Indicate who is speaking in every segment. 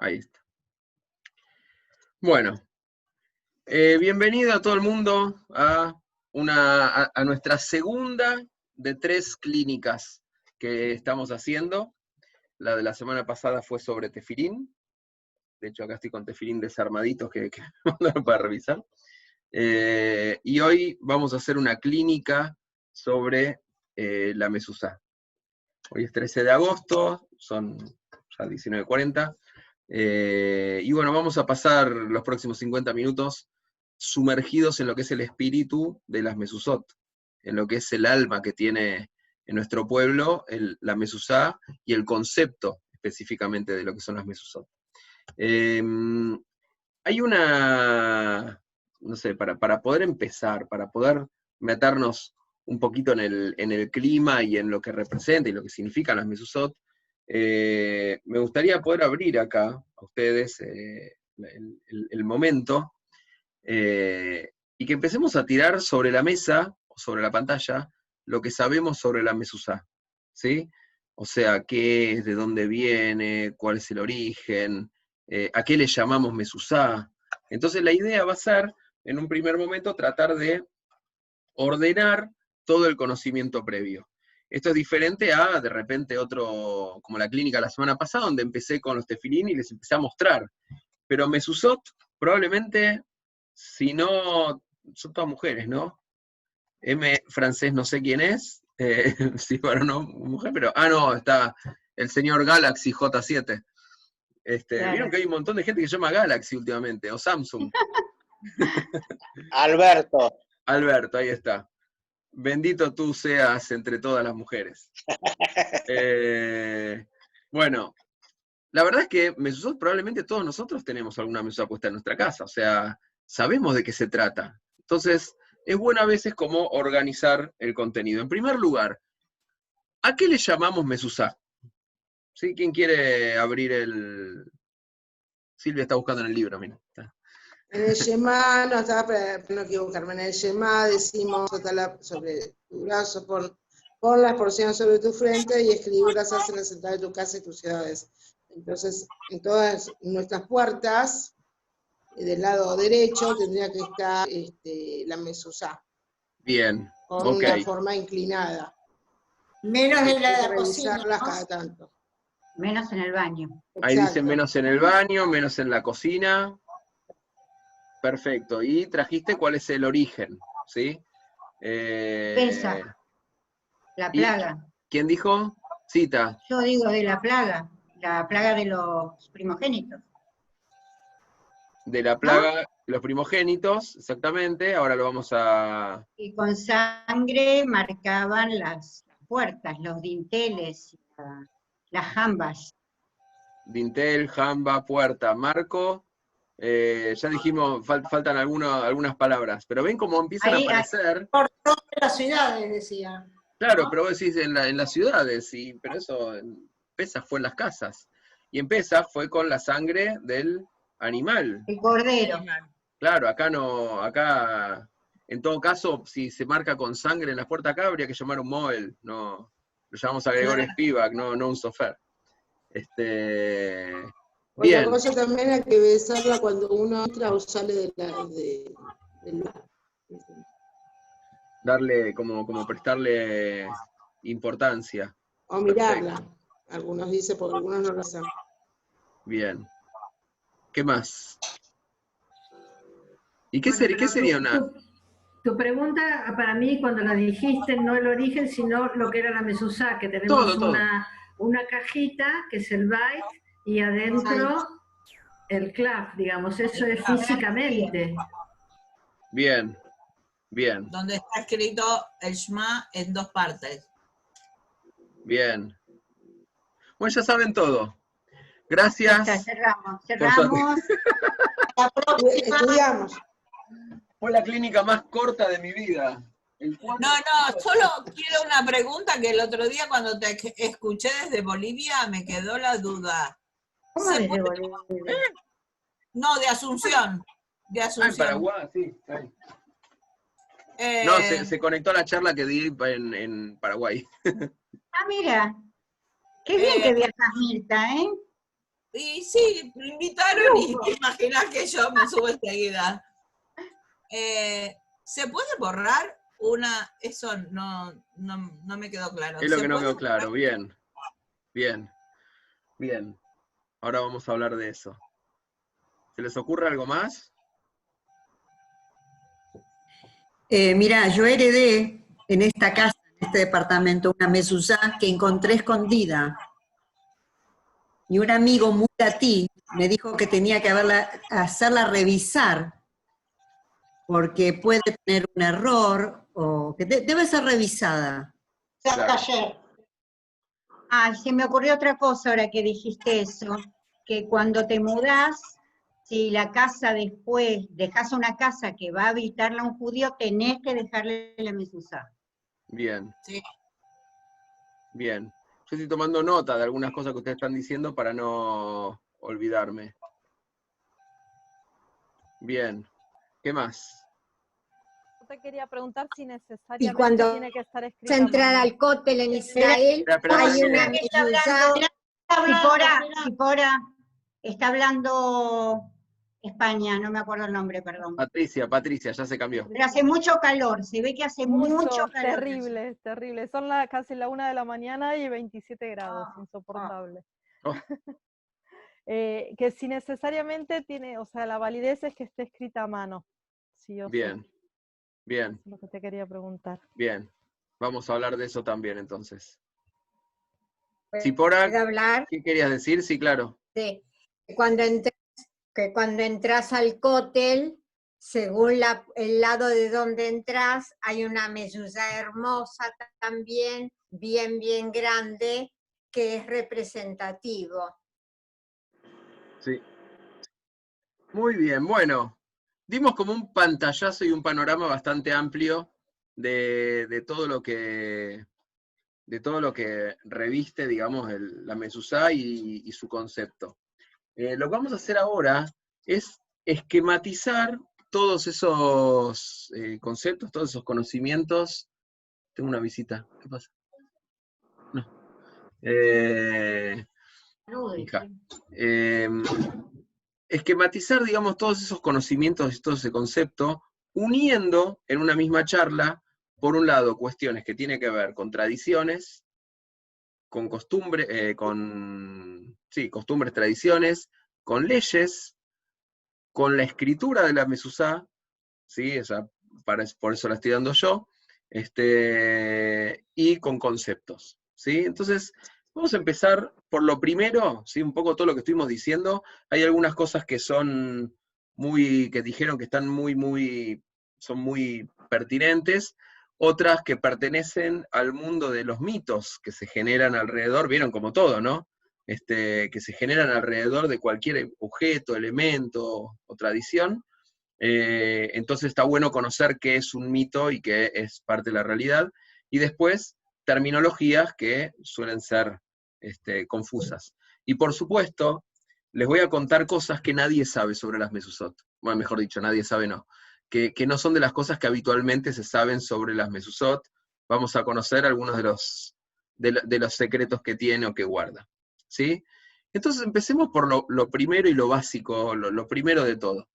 Speaker 1: Ahí está. Bueno, bienvenido a todo el mundo a nuestra segunda de 3 clínicas que estamos haciendo. La de la semana pasada fue sobre tefilín. De hecho, acá estoy con tefilín desarmaditos que mandaron para revisar. Y hoy vamos a hacer una clínica sobre la mezuzá. Hoy es 13 de agosto, son ya 19:40. Y bueno, vamos a pasar los próximos 50 minutos sumergidos en lo que es el espíritu de las mezuzot, en lo que es el alma que tiene en nuestro pueblo la mezuzá y el concepto específicamente de lo que son las mezuzot. Hay no sé, para poder empezar, para poder meternos un poquito en el clima y en lo que representa y lo que significan las mezuzot, me gustaría poder abrir acá a ustedes el momento y que empecemos a tirar sobre la mesa o sobre la pantalla lo que sabemos sobre la mezuzá, ¿sí? O sea, qué es, de dónde viene, cuál es el origen, a qué le llamamos mezuzá. Entonces la idea va a ser, en un primer momento, tratar de ordenar todo el conocimiento previo. Esto es diferente a, de repente, otro, como la clínica la semana pasada, donde empecé con los tefilín y les empecé a mostrar. Pero mezuzot, probablemente, si no, son todas mujeres, ¿no? M francés no sé quién es, si para no mujer, pero, no, está el señor Galaxy J7.
Speaker 2: Claro.
Speaker 1: Vieron que hay un montón de gente que se llama Galaxy últimamente, o Samsung.
Speaker 3: Alberto.
Speaker 1: Alberto, ahí está. Bendito tú seas entre todas las mujeres. Bueno, la verdad es que mezuzot probablemente todos nosotros tenemos alguna mezuzá puesta en nuestra casa, o sea, sabemos de qué se trata. Entonces, es bueno a veces como organizar el contenido. En primer lugar, ¿a qué le llamamos mezuzá? ¿Sí? ¿Quién quiere abrir el...? Silvia está buscando en el libro, mira. Está.
Speaker 4: En el Shema, no estaba para no equivocarme, en el Shema decimos sobre tu brazo, pon las porciones sobre tu frente y escribirlas hacia la central de tu casa y tus ciudades. Entonces, en todas nuestras puertas, del lado derecho, tendría que estar la mezuzá.
Speaker 1: Bien,
Speaker 4: con una forma inclinada.
Speaker 2: Menos en la cocina,
Speaker 4: revisarlas
Speaker 2: ¿no?
Speaker 4: cada tanto.
Speaker 2: Menos en el baño.
Speaker 1: Ahí
Speaker 4: Exacto.
Speaker 1: dicen menos en el baño, menos en la cocina. Perfecto. Y trajiste cuál es el origen, ¿sí?
Speaker 2: Pesa. La plaga.
Speaker 1: ¿Quién dijo? Cita.
Speaker 2: Yo digo de la plaga de los primogénitos.
Speaker 1: De la plaga, los primogénitos, exactamente. Ahora lo vamos a...
Speaker 2: Y con sangre marcaban las puertas, los dinteles, las jambas.
Speaker 1: Dintel, jamba, puerta, marco. Ya dijimos, faltan algunas palabras. Pero ven cómo empiezan
Speaker 2: Ahí,
Speaker 1: a aparecer...
Speaker 2: Por todas las ciudades, decía.
Speaker 1: Claro,
Speaker 2: ¿no?
Speaker 1: pero vos decís en las ciudades, pero eso en Pesaj fue en las casas. Y en Pesaj fue con la sangre del animal.
Speaker 2: El cordero.
Speaker 1: Claro, acá no, acá, en todo caso, si se marca con sangre en la puerta acá, habría que llamar un Moel, no, lo llamamos a Gregorio Spivak, no un sofer. Bien.
Speaker 4: Otra cosa también hay que besarla cuando uno entra o sale del lugar.
Speaker 1: Darle, como prestarle importancia.
Speaker 4: O mirarla. Algunos dicen, porque algunos no lo hacen.
Speaker 1: Bien. ¿Qué más? ¿Y qué sería una...?
Speaker 5: Tu pregunta, para mí, cuando la dijiste, no el origen, sino lo que era la mezuzá, que tenemos
Speaker 1: Todo.
Speaker 5: una cajita, que es el byte, y adentro el clav, digamos, eso es físicamente.
Speaker 1: Bien.
Speaker 6: Donde está escrito el Shema en 2 partes.
Speaker 1: Bien. Bueno, ya saben todo. Gracias.
Speaker 2: Ya, cerramos.
Speaker 4: Estudiamos.
Speaker 1: Fue la clínica más corta de mi vida.
Speaker 6: No, solo quiero una pregunta que el otro día cuando te escuché desde Bolivia me quedó la duda.
Speaker 2: ¿Cómo desde Bolivia?
Speaker 6: No, de Asunción.
Speaker 1: En Paraguay, sí. No, se conectó a la charla que di en Paraguay.
Speaker 2: Mira. Qué bien que viajas, Mirta, ¿eh?
Speaker 6: Y sí, me invitaron y te imaginas que yo me subo enseguida. ¿Se puede borrar una? Eso no me quedó claro.
Speaker 1: Es lo
Speaker 6: ¿Se
Speaker 1: que no
Speaker 6: puede
Speaker 1: quedó
Speaker 6: borrar?
Speaker 1: claro. Bien, bien, bien. Ahora vamos a hablar de eso. ¿Se les ocurre algo más?
Speaker 3: Mira, yo heredé en esta casa, en este departamento, una mezuzá que encontré escondida. Y un amigo muratí me dijo que tenía que hacerla revisar, porque puede tener un error, o que debe ser revisada.
Speaker 1: Claro.
Speaker 2: Taller. Ah, se me ocurrió otra cosa ahora que dijiste eso, que cuando te mudás, si la casa después, dejas una casa que va a habitarla un judío, tenés que dejarle la mezuzá.
Speaker 1: Bien,
Speaker 6: Sí.
Speaker 1: bien. Yo estoy tomando nota de algunas cosas que ustedes están diciendo para no olvidarme. Bien. ¿Qué más?
Speaker 7: Yo te quería preguntar si
Speaker 8: Y
Speaker 7: necesariamente
Speaker 8: cuando
Speaker 7: tiene que estar
Speaker 8: vas a
Speaker 7: escrita a
Speaker 8: entrar
Speaker 7: mano.
Speaker 8: al cótel en Israel,
Speaker 1: Espera,
Speaker 8: hay una
Speaker 2: que está
Speaker 8: mezuzá.
Speaker 2: Sipora, está hablando España, no me acuerdo el nombre, perdón.
Speaker 1: Patricia, ya se cambió.
Speaker 2: Pero hace mucho calor, se ve que hace mucho calor.
Speaker 7: Terrible, terrible. Son casi la 1 de la mañana y 27 grados, insoportable.
Speaker 1: Oh.
Speaker 7: Que si necesariamente tiene, o sea, la validez es que esté escrita a mano. Sí o sí.
Speaker 1: Bien, bien,
Speaker 7: Es lo que te quería preguntar.
Speaker 1: bien. Vamos a hablar de eso también entonces.
Speaker 8: ¿Puedo
Speaker 1: Sipora,
Speaker 8: hablar?
Speaker 1: ¿qué querías decir? Sí, claro.
Speaker 8: Sí. Que cuando entras al cótel, según el lado de donde entras, hay una mezuzá hermosa también, bien grande, que es representativo.
Speaker 1: Sí. Muy bien, bueno. Dimos como un pantallazo y un panorama bastante amplio de todo lo que reviste, digamos, la mezuzá y su concepto. Lo que vamos a hacer ahora es esquematizar todos esos conceptos, todos esos conocimientos. Tengo una visita, ¿qué pasa? No. Hija. Esquematizar, digamos, todos esos conocimientos y todo ese concepto, uniendo en una misma charla, por un lado, cuestiones que tienen que ver con tradiciones, con costumbres, tradiciones, con leyes, con la escritura de la mezuzá, ¿sí? Por eso la estoy dando yo, y con conceptos, ¿sí? Entonces, vamos a empezar por lo primero, ¿sí? Un poco todo lo que estuvimos diciendo. Hay algunas cosas que son que dijeron que están son muy pertinentes, otras que pertenecen al mundo de los mitos que se generan alrededor, vieron como todo, ¿no? Que se generan alrededor de cualquier objeto, elemento o tradición. Entonces está bueno conocer qué es un mito y qué es parte de la realidad. Y después, terminologías que suelen ser confusas. Y por supuesto, les voy a contar cosas que nadie sabe sobre las mezuzot. Bueno, mejor dicho, nadie sabe, no. Que no son de las cosas que habitualmente se saben sobre las mezuzot. Vamos a conocer algunos de los secretos que tiene o que guarda. ¿Sí? Entonces empecemos por lo primero y lo básico, lo primero de todo.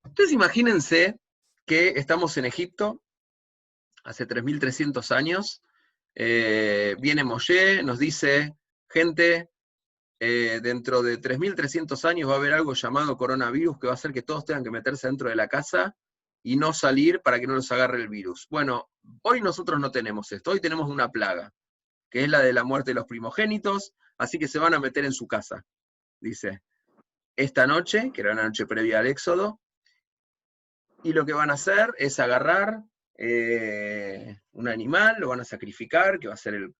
Speaker 1: Entonces imagínense que estamos en Egipto, hace 3.300 años, viene Moshe, nos dice, gente, dentro de 3.300 años va a haber algo llamado coronavirus que va a hacer que todos tengan que meterse dentro de la casa y no salir para que no los agarre el virus. Bueno, hoy nosotros no tenemos esto, hoy tenemos una plaga, que es la de la muerte de los primogénitos, así que se van a meter en su casa, dice. Esta noche, que era la noche previa al Éxodo, y lo que van a hacer es agarrar un animal, lo van a sacrificar, que va a ser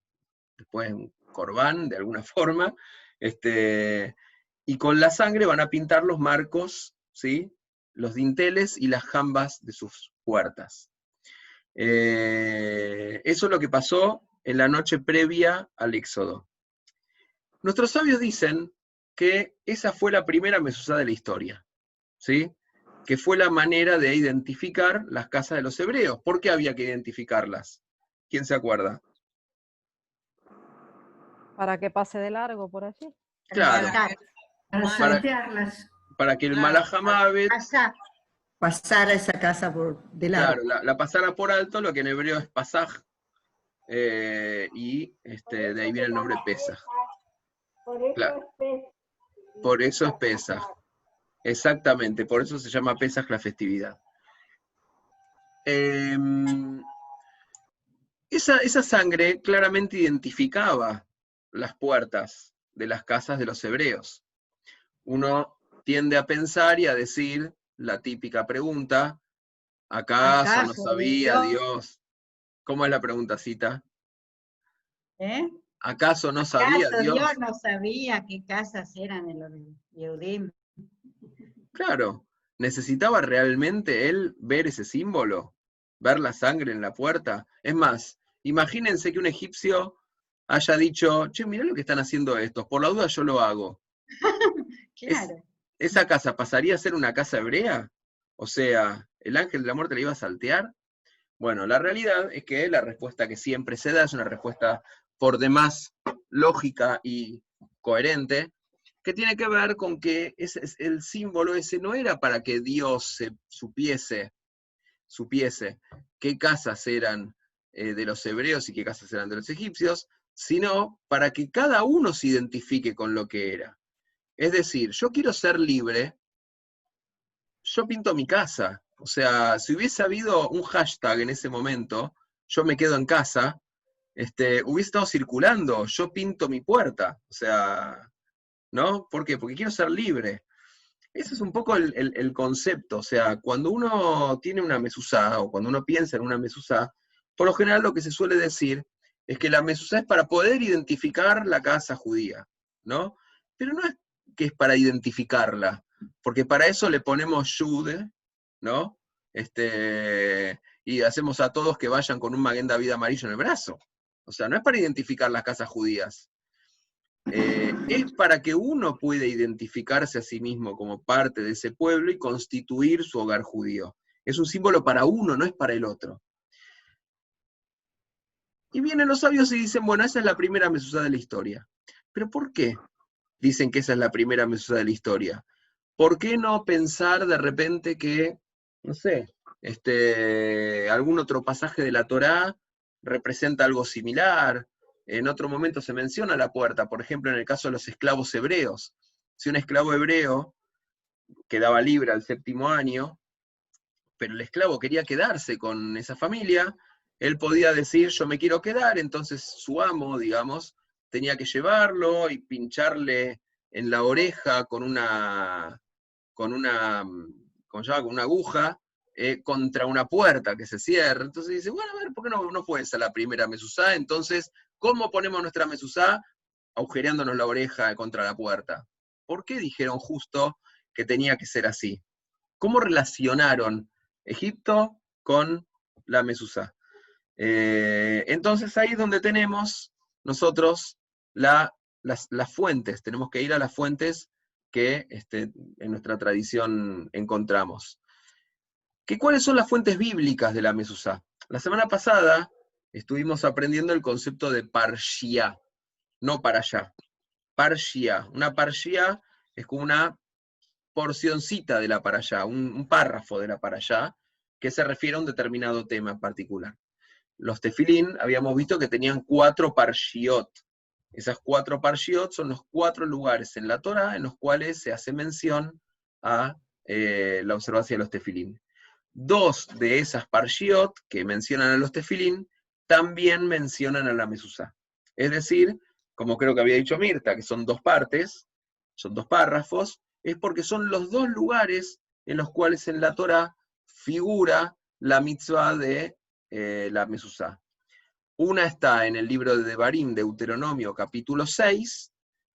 Speaker 1: después un corbán de alguna forma, y con la sangre van a pintar los marcos, ¿sí? Los dinteles y las jambas de sus puertas. Eso es lo que pasó en la noche previa al Éxodo. Nuestros sabios dicen que esa fue la primera mezuzá de la historia, ¿sí? Que fue la manera de identificar las casas de los hebreos. ¿Por qué había que identificarlas? ¿Quién se acuerda?
Speaker 7: Para que pase de largo por allí.
Speaker 1: Claro.
Speaker 5: Para saltearlas.
Speaker 1: para que el
Speaker 6: Claro.
Speaker 1: Malaj Hamavet,
Speaker 3: Pasar a esa casa de largo.
Speaker 1: claro, la pasara por alto, lo que en hebreo es pasaj, y de ahí viene el nombre Pesaj. Claro. Por eso es Pesaj. Exactamente, por eso se llama Pesaj la festividad. Esa sangre claramente identificaba las puertas de las casas de los hebreos. Uno tiende a pensar y a decir la típica pregunta, ¿acaso no sabía Dios? ¿Cómo es la preguntacita? ¿Acaso no sabía Dios?
Speaker 2: Dios no sabía qué casas eran de los Yehudim.
Speaker 1: Claro, ¿necesitaba realmente él ver ese símbolo? ¿Ver la sangre en la puerta? Es más, imagínense que un egipcio haya dicho, che, mirá lo que están haciendo estos, por la duda yo lo hago.
Speaker 2: Claro.
Speaker 1: ¿Esa casa pasaría a ser una casa hebrea? O sea, ¿el ángel de la muerte le iba a saltear? Bueno, la realidad es que la respuesta que siempre se da es una respuesta por demás lógica y coherente, que tiene que ver con que el símbolo ese no era para que Dios supiese qué casas eran de los hebreos y qué casas eran de los egipcios, sino para que cada uno se identifique con lo que era. Es decir, yo quiero ser libre, yo pinto mi casa. O sea, si hubiese habido un hashtag en ese momento, yo me quedo en casa, hubiese estado circulando, yo pinto mi puerta. O sea, ¿no? ¿Por qué? Porque quiero ser libre. Ese es un poco el concepto. O sea, cuando uno tiene una mezuzá, o cuando uno piensa en una mezuzá, por lo general lo que se suele decir es que la mezuzá es para poder identificar la casa judía, ¿no? Pero no es que es para identificarla, porque para eso le ponemos yud, ¿no? Y hacemos a todos que vayan con un Maguen David amarillo en el brazo. O sea, no es para identificar las casas judías. Es para que uno pueda identificarse a sí mismo como parte de ese pueblo y constituir su hogar judío. Es un símbolo para uno, no es para el otro. Y vienen los sabios y dicen, bueno, esa es la primera mezuzá de la historia. ¿Pero por qué dicen que esa es la primera mezuzá de la historia? ¿Por qué no pensar de repente que, no sé, algún otro pasaje de la Torá representa algo similar? En otro momento se menciona la puerta, por ejemplo, en el caso de los esclavos hebreos. Si un esclavo hebreo quedaba libre al 7º año, pero el esclavo quería quedarse con esa familia, él podía decir, yo me quiero quedar, entonces su amo, digamos, tenía que llevarlo y pincharle en la oreja con una aguja, contra una puerta que se cierra. Entonces dice, bueno, a ver, ¿por qué no fue esa la primera mezuzá? Entonces, ¿cómo ponemos nuestra mezuzá? Agujereándonos la oreja contra la puerta. ¿Por qué dijeron justo que tenía que ser así? ¿Cómo relacionaron Egipto con la mezuzá? Entonces ahí es donde tenemos nosotros las fuentes, tenemos que ir a las fuentes que en nuestra tradición encontramos. ¿Cuáles son las fuentes bíblicas de la mezuzá? La semana pasada estuvimos aprendiendo el concepto de parshia, no para allá. Parshia. Una parshia es como una porcioncita de la parashá, un párrafo de la parashá, que se refiere a un determinado tema en particular. Los tefilín habíamos visto que tenían 4 parshiot. Esas 4 parshiot son los 4 lugares en la Torá en los cuales se hace mención a la observancia de los tefilín. 2 de esas parshiot que mencionan a los tefilín también mencionan a la mezuzá. Es decir, como creo que había dicho Mirta, que son 2 partes, son 2 párrafos, es porque son los 2 lugares en los cuales en la Torá figura la mitzvah de la mezuzá. Una está en el libro de Devarim, Deuteronomio, capítulo 6,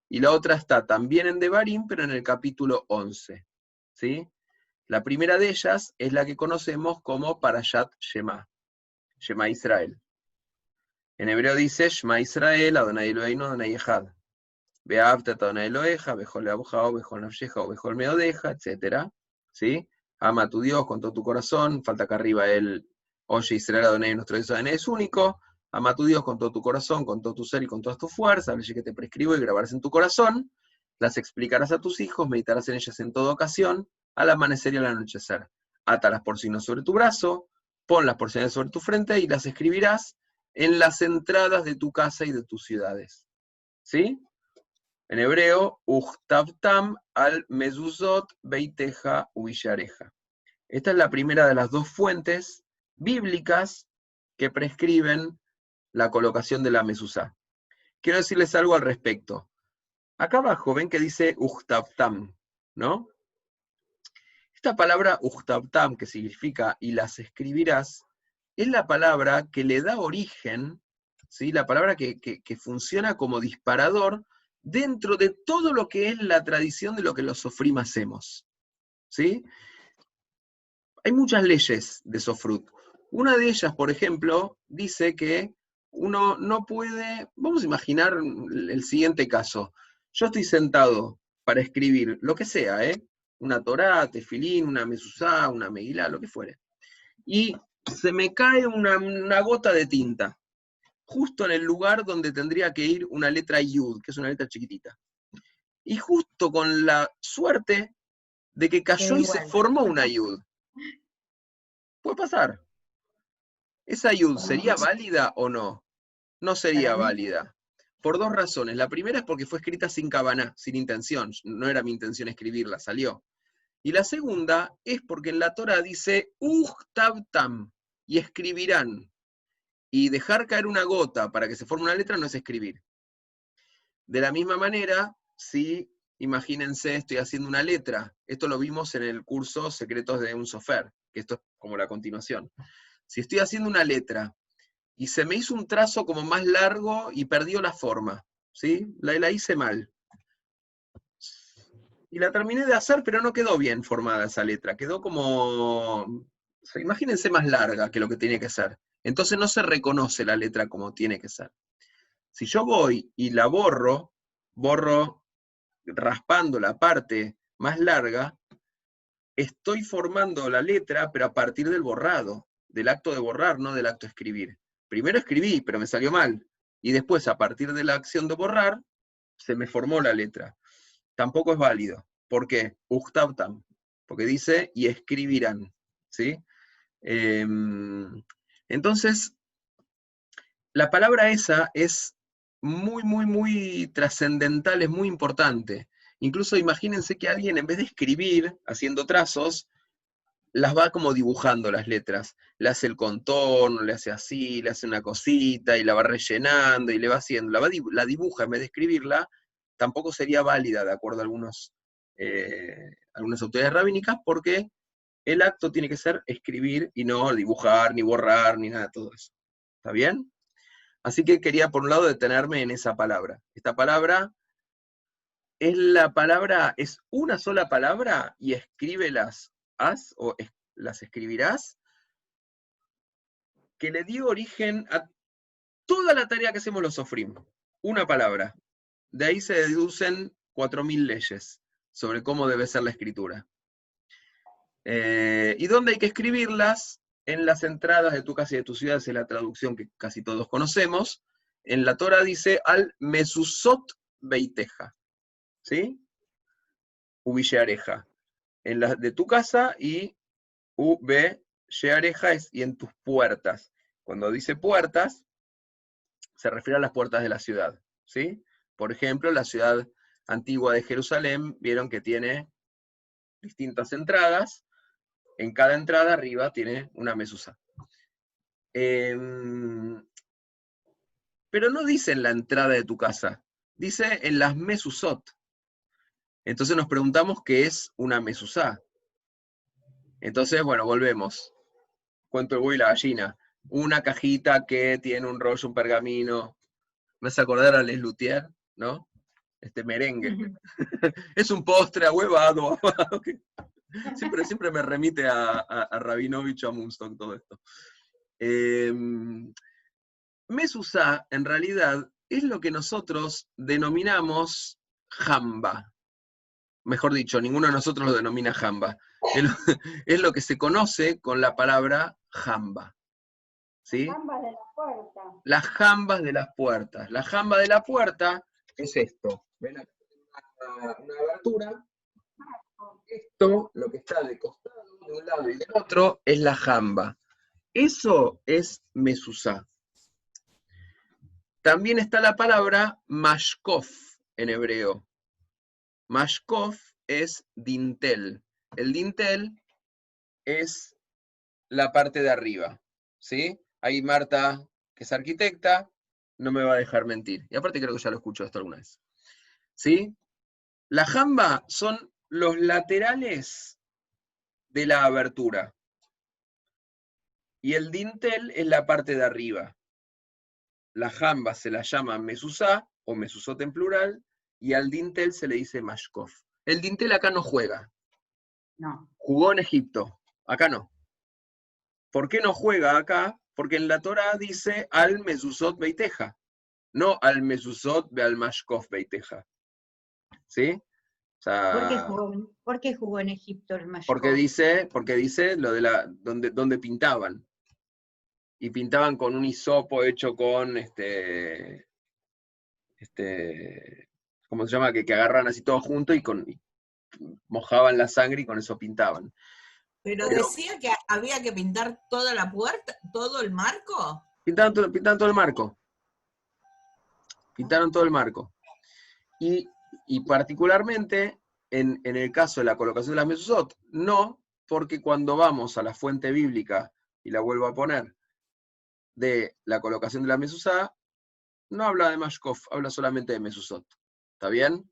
Speaker 1: y la otra está también en Devarim, pero en el capítulo 11. ¿Sí? La primera de ellas es la que conocemos como Parashat Shema, Shema Israel. En hebreo dice, Shema Israel, Adonai Eloheinu, Adonai Echad. Be'avta Adonai Eloheja, Bechol leavojao, Bechol nafsheja, o Bechol meodeja, etc. ¿Sí? Ama a tu Dios con todo tu corazón, falta acá arriba el Oye Israel Adonai, nuestro Dios Adonai es único, ama a tu Dios con todo tu corazón, con todo tu ser y con todas tus fuerzas, ley que te prescribo y grabarás en tu corazón. Las explicarás a tus hijos, meditarás en ellas en toda ocasión, al amanecer y al anochecer. Átalas por signos sobre tu brazo, ponlas por señales sobre tu frente y las escribirás en las entradas de tu casa y de tus ciudades. ¿Sí? En hebreo, Uchtavtam al mezuzot beiteja uishareja. Esta es la primera de las dos fuentes bíblicas que prescriben la colocación de la mezuzá. Quiero decirles algo al respecto. Acá abajo ven que dice Uchtavtam, ¿no? Esta palabra Uchtavtam, que significa y las escribirás, es la palabra que le da origen, ¿sí? La palabra que funciona como disparador dentro de todo lo que es la tradición de lo que los sofrim hacemos. ¿Sí? Hay muchas leyes de Sofrut. Una de ellas, por ejemplo, dice que uno no puede, vamos a imaginar el siguiente caso. Yo estoy sentado para escribir lo que sea, una Torá, tefilín, una mezuzá, una megilá, lo que fuere. Y se me cae una gota de tinta, justo en el lugar donde tendría que ir una letra Yud, que es una letra chiquitita. Y justo con la suerte de que cayó y se formó una Yud. Puede pasar. ¿Esa Yud sería válida o no? No sería válida. Por dos razones. La primera es porque fue escrita sin kavaná, sin intención. No era mi intención escribirla, salió. Y la segunda es porque en la Torah dice Uchtavtam, y escribirán. Y dejar caer una gota para que se forme una letra no es escribir. De la misma manera, si, imagínense, estoy haciendo una letra. Esto lo vimos en el curso Secretos de un Sofer, que esto es como la continuación. Si estoy haciendo una letra y se me hizo un trazo como más largo y perdió la forma, ¿sí? La hice mal. Y la terminé de hacer, pero no quedó bien formada esa letra. Quedó como, o sea, imagínense, más larga que lo que tiene que ser. Entonces no se reconoce la letra como tiene que ser. Si yo voy y la borro raspando la parte más larga, estoy formando la letra, pero a partir del borrado, del acto de borrar, no del acto de escribir. Primero escribí, pero me salió mal. Y después, a partir de la acción de borrar, se me formó la letra. Tampoco es válido. ¿Por qué? Uchtavtam. Porque dice, y escribirán. ¿Sí? Entonces, la palabra esa es muy, muy, muy trascendental, es muy importante. Incluso imagínense que alguien, en vez de escribir, haciendo trazos, las va como dibujando las letras. Le hace el contorno, le hace así, le hace una cosita, y la va rellenando, y le va haciendo, la dibuja en vez de escribirla, tampoco sería válida, de acuerdo a algunas autoridades rabínicas, porque el acto tiene que ser escribir, y no dibujar, ni borrar, ni nada de todo eso. ¿Está bien? Así que quería, por un lado, detenerme en esa palabra. Esta palabra es una sola palabra, y escríbelas, las escribirás, que le dio origen a toda la tarea que hacemos los sofrim. Una palabra. De ahí se deducen 4000 leyes sobre cómo debe ser la escritura. ¿Y dónde hay que escribirlas? En las entradas de tu casa y de tu ciudad, es la traducción que casi todos conocemos. En la Torah dice al mezuzot beiteja, ¿sí? Ubisheareja. En las de tu casa, y ubisheareja es y en tus puertas. Cuando dice puertas, se refiere a las puertas de la ciudad, ¿sí? Por ejemplo, la ciudad antigua de Jerusalén, vieron que tiene distintas entradas. En cada entrada arriba tiene una mezuzá. Pero no dice en la entrada de tu casa, dice en las mezuzot. Entonces nos preguntamos qué es una mezuzá. Entonces, bueno, volvemos. Cuento el buey y la gallina. Una cajita que tiene un rollo, un pergamino. Me hace acordar a Les Luthier, ¿no? Este merengue. Es un postre ahuevado. Siempre me remite a Rabinovich, a Munstock, todo esto. Mezuzá, en realidad, es lo que nosotros denominamos jamba. Mejor dicho, ninguno de nosotros lo denomina jamba. Es lo que se conoce con la palabra jamba. ¿Sí?
Speaker 2: Jambas de la puerta.
Speaker 1: Las jambas de las puertas. La jamba de la puerta es esto. ¿Ven? una abertura. Esto, lo que está de costado, de un lado y del otro, es la jamba. Eso es mezuzá. También está la palabra mashkov en hebreo. Mashkov es dintel. El dintel es la parte de arriba, ¿sí? Ahí Marta, que es arquitecta, no me va a dejar mentir. Y aparte creo que ya lo escucho esto alguna vez. ¿Sí? La jamba son los laterales de la abertura. Y el dintel es la parte de arriba. La jamba se la llama mezuzá, o mezuzot en plural, y al dintel se le dice mashkov. El dintel acá no juega.
Speaker 2: No.
Speaker 1: Jugó en Egipto, acá no. ¿Por qué no juega acá? Porque en la Torá dice al mezuzot beiteja, no al mezuzot beal mashkov beiteja. ¿Sí? O sea,
Speaker 2: ¿Por qué jugó en Egipto el mashkov?
Speaker 1: porque dice lo de donde pintaban. Y pintaban con un hisopo hecho con ¿cómo se llama? Que agarran así todo junto y mojaban la sangre y con eso pintaban.
Speaker 6: Pero decía que había que pintar toda la puerta, todo el marco.
Speaker 1: Pintaron todo el marco. Pintaron todo el marco. Y particularmente, en el caso de la colocación de las mezuzot, no, porque cuando vamos a la fuente bíblica, y la vuelvo a poner, de la colocación de la mezuzá, no habla de mashkov, habla solamente de mezuzot. ¿Está bien?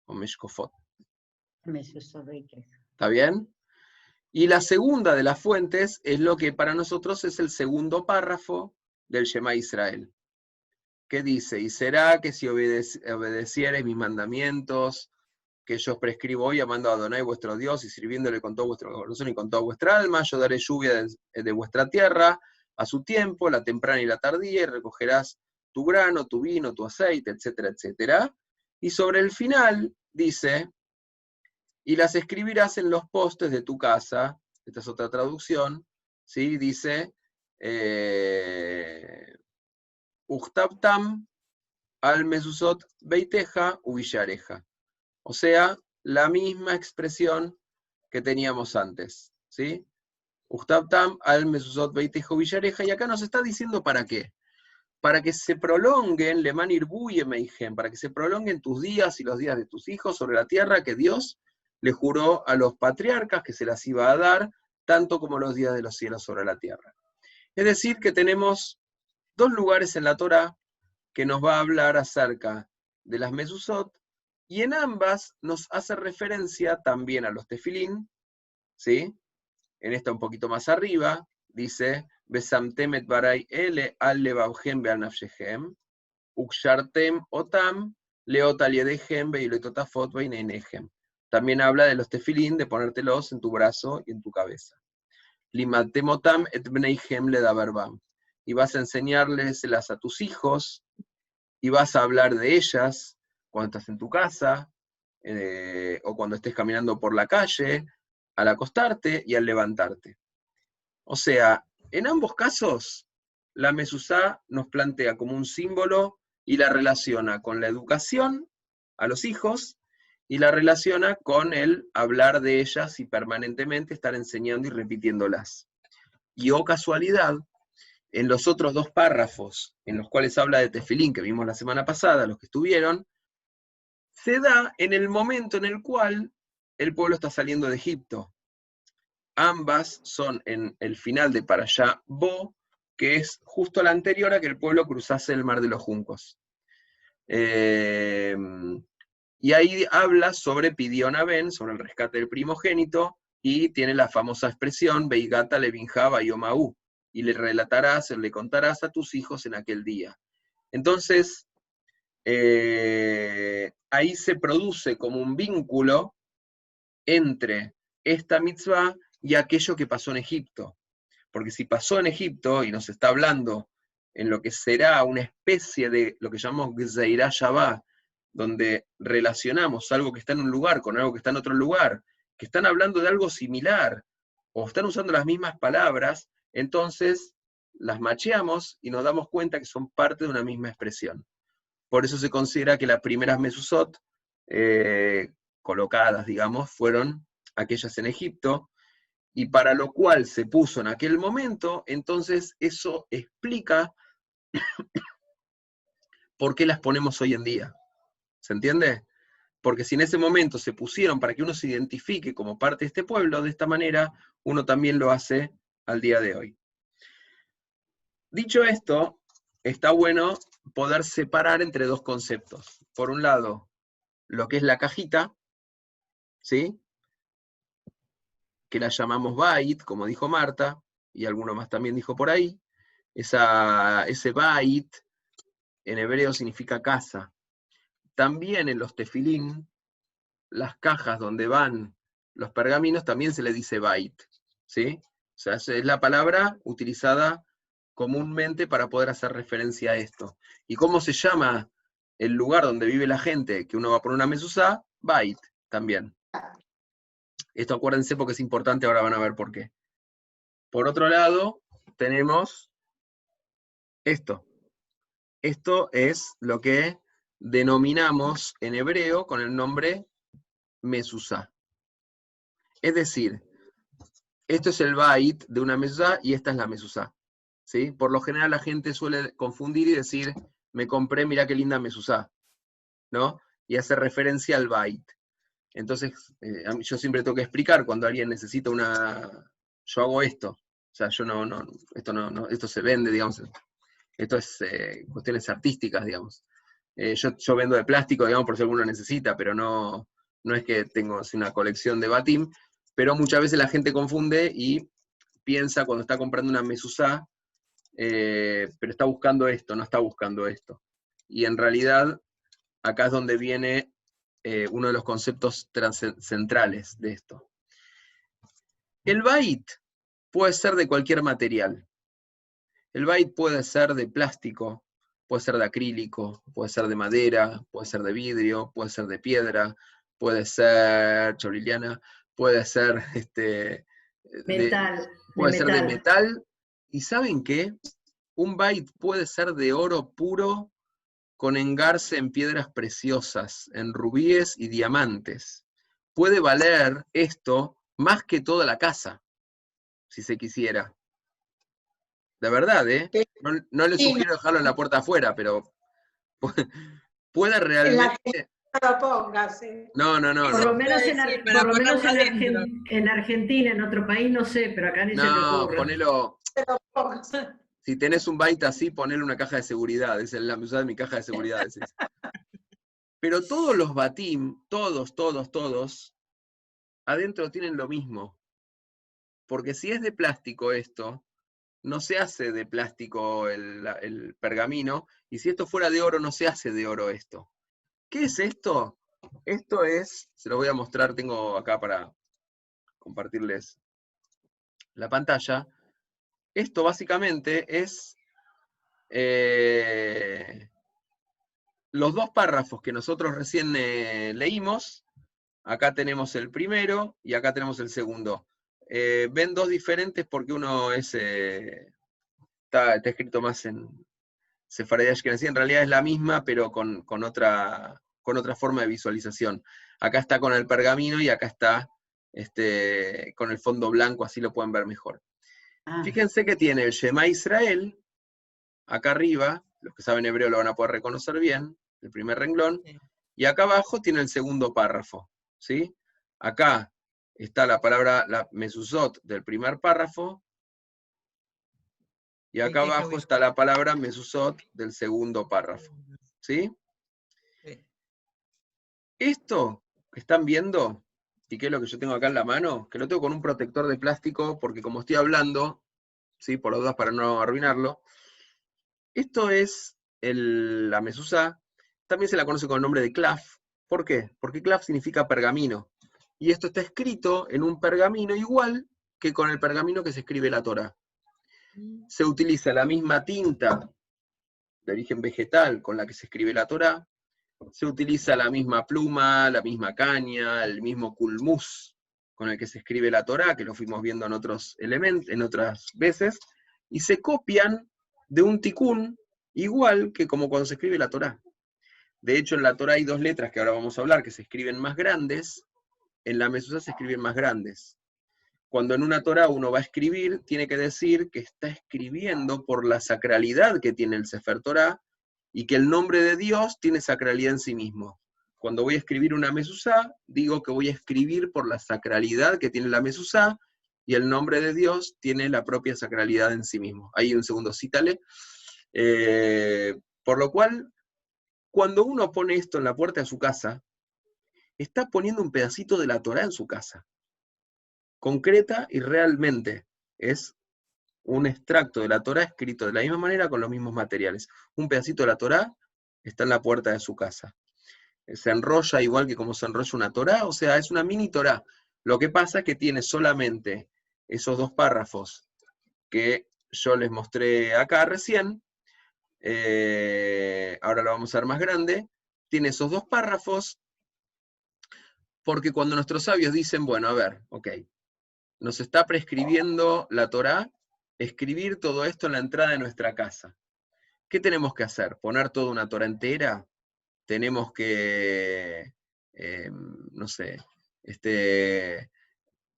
Speaker 1: O meshkofot. ¿Está bien? Y la segunda de las fuentes es lo que para nosotros es el segundo párrafo del Shema Israel, que dice, y será que si obedeciereis mis mandamientos, que yo os prescribo hoy, amando a Adonai vuestro Dios, y sirviéndole con todo vuestro corazón y con toda vuestra alma, yo daré lluvia de vuestra tierra a su tiempo, la temprana y la tardía, y recogerás tu grano, tu vino, tu aceite, etcétera, etcétera. Y sobre el final dice, y las escribirás en los postes de tu casa. Esta es otra traducción, ¿sí? Dice, Uchtabtam al mezuzot beiteja uvillareja. O sea, la misma expresión que teníamos antes, ¿sí? Uchtabtam al mezuzot beiteja uvillareja, y acá nos está diciendo para qué. Para que se prolonguen, leman irbuye meijem, para que se prolonguen tus días y los días de tus hijos sobre la tierra que Dios le juró a los patriarcas que se las iba a dar, tanto como los días de los cielos sobre la tierra. Es decir, que tenemos dos lugares en la Torá que nos va a hablar acerca de las mezuzot, y en ambas nos hace referencia también a los tefilín, ¿sí? En esta un poquito más arriba, dice, Besamtem et barai ele al levavhem beal nafshehem, ukshartem otam leot al yedehem beilototafot beineinehem. También habla de los tefilín, de ponértelos en tu brazo y en tu cabeza. Limatem otam et bneihem ledaberbam. Y vas a enseñárselas a tus hijos, y vas a hablar de ellas cuando estás en tu casa, o cuando estés caminando por la calle, al acostarte y al levantarte. O sea, en ambos casos, la mezuzá nos plantea como un símbolo y la relaciona con la educación a los hijos, y la relaciona con el hablar de ellas y permanentemente estar enseñando y repitiéndolas. Y oh casualidad, en los otros dos párrafos en los cuales habla de tefilín que vimos la semana pasada, los que estuvieron, se da en el momento en el cual el pueblo está saliendo de Egipto. Ambas son en el final de Parashá Bo, que es justo la anterior a que el pueblo cruzase el mar de los juncos. Y ahí habla sobre Pidión Aben, sobre el rescate del primogénito, y tiene la famosa expresión, Beigata levinja bayomaú, y le relatarás, le contarás a tus hijos en aquel día. Entonces, ahí se produce como un vínculo entre esta mitzvah y aquello que pasó en Egipto. Porque si pasó en Egipto, y nos está hablando en lo que será una especie de lo que llamamos Gzeirá Shabá, donde relacionamos algo que está en un lugar con algo que está en otro lugar, que están hablando de algo similar, o están usando las mismas palabras, entonces las macheamos y nos damos cuenta que son parte de una misma expresión. Por eso se considera que las primeras mezuzot colocadas, digamos, fueron aquellas en Egipto, y para lo cual se puso en aquel momento, entonces eso explica por qué las ponemos hoy en día. ¿Se entiende? Porque si en ese momento se pusieron para que uno se identifique como parte de este pueblo, de esta manera, uno también lo hace al día de hoy. Dicho esto, está bueno poder separar entre dos conceptos. Por un lado, lo que es la cajita, ¿sí? Que la llamamos bait, como dijo Marta, y alguno más también dijo por ahí. Ese bait en hebreo significa casa. También en los tefilín, las cajas donde van los pergaminos, también se le dice bait, ¿sí? O sea, es la palabra utilizada comúnmente para poder hacer referencia a esto. ¿Y cómo se llama el lugar donde vive la gente que uno va a poner una mezuzá? Bait, también. Esto acuérdense porque es importante, ahora van a ver por qué. Por otro lado, tenemos esto. Esto es lo que denominamos en hebreo con el nombre mezuzá. Es decir, esto es el bait de una mezuzá y esta es la mezuzá, ¿sí? Por lo general la gente suele confundir y decir, me compré, mirá qué linda mezuzá, ¿no? Y hace referencia al bait. Entonces, yo siempre tengo que explicar cuando alguien necesita yo hago esto. O sea, yo esto se vende, digamos. Esto es cuestiones artísticas, digamos. Yo vendo de plástico, digamos, por si alguno necesita, pero no es que tengo una colección de batim, pero muchas veces la gente confunde y piensa cuando está comprando una mezuzá, pero está buscando esto, no está buscando esto. Y en realidad, acá es donde viene uno de los conceptos centrales de esto. El bait puede ser de cualquier material. El bait puede ser de plástico, puede ser de acrílico, puede ser de madera, puede ser de vidrio, puede ser de piedra, puede ser choriliana, puede ser
Speaker 5: metal.
Speaker 1: Puede ser de metal. ¿Y saben qué? Un bait puede ser de oro puro con engarce en piedras preciosas, en rubíes y diamantes. Puede valer esto más que toda la casa, si se quisiera. De verdad, ¿eh? No le sugiero dejarlo en la puerta afuera, pero puede realmente...
Speaker 4: No lo pongas, ¿sí?
Speaker 1: No.
Speaker 5: Por lo menos en Argentina, en otro país no sé, pero acá ni se me ocurre.
Speaker 1: Ponelo... Si tenés un bait así, ponele una caja de seguridad. Es la mezuzá de mi caja de seguridad. Pero todos los batim, todos, adentro tienen lo mismo. Porque si es de plástico esto, no se hace de plástico el pergamino, y si esto fuera de oro, no se hace de oro esto. ¿Qué es esto? Esto es, se lo voy a mostrar, tengo acá para compartirles la pantalla. Esto básicamente es los dos párrafos que nosotros recién leímos. Acá tenemos el primero y acá tenemos el segundo. Ven dos diferentes porque uno es está escrito más en Sefaradí Ashkenazí, en realidad es la misma, pero con otra forma de visualización. Acá está con el pergamino y acá está con el fondo blanco, así lo pueden ver mejor. Fíjense que tiene el Shema Israel, acá arriba, los que saben hebreo lo van a poder reconocer bien, el primer renglón, y acá abajo tiene el segundo párrafo, ¿sí? Acá está la palabra, la mezuzot del primer párrafo, y acá abajo está la palabra mezuzot del segundo párrafo, ¿sí? Esto que están viendo, y que es lo que yo tengo acá en la mano, que lo tengo con un protector de plástico, porque como estoy hablando, ¿sí? Por las dudas para no arruinarlo, esto es la mezuzá, también se la conoce con el nombre de klaf. ¿Por qué? Porque klaf significa pergamino. Y esto está escrito en un pergamino igual que con el pergamino que se escribe la Torá. Se utiliza la misma tinta de origen vegetal con la que se escribe la Torá, se utiliza la misma pluma, la misma caña, el mismo culmús con el que se escribe la Torá, que lo fuimos viendo en otros elementos, en otras veces, y se copian de un tikún igual que como cuando se escribe la Torá. De hecho, en la Torá hay 2 letras que ahora vamos a hablar, que se escriben más grandes, en la mezuzá se escriben más grandes. Cuando en una Torá uno va a escribir, tiene que decir que está escribiendo por la sacralidad que tiene el Sefer Torá, y que el nombre de Dios tiene sacralidad en sí mismo. Cuando voy a escribir una mezuzá, digo que voy a escribir por la sacralidad que tiene la mezuzá, y el nombre de Dios tiene la propia sacralidad en sí mismo. Ahí un segundo, cítale. Por lo cual, cuando uno pone esto en la puerta de su casa, está poniendo un pedacito de la Torá en su casa. Concreta y realmente es un extracto de la Torá escrito de la misma manera con los mismos materiales. Un pedacito de la Torá está en la puerta de su casa. Se enrolla igual que como se enrolla una Torá, o sea, es una mini Torá. Lo que pasa es que tiene solamente esos 2 párrafos que yo les mostré acá recién, ahora lo vamos a ver más grande, tiene esos 2 párrafos, porque cuando nuestros sabios dicen, bueno, a ver, ok, nos está prescribiendo la Torá escribir todo esto en la entrada de nuestra casa. ¿Qué tenemos que hacer? ¿Poner toda una Torá entera? ¿Tenemos que, no sé,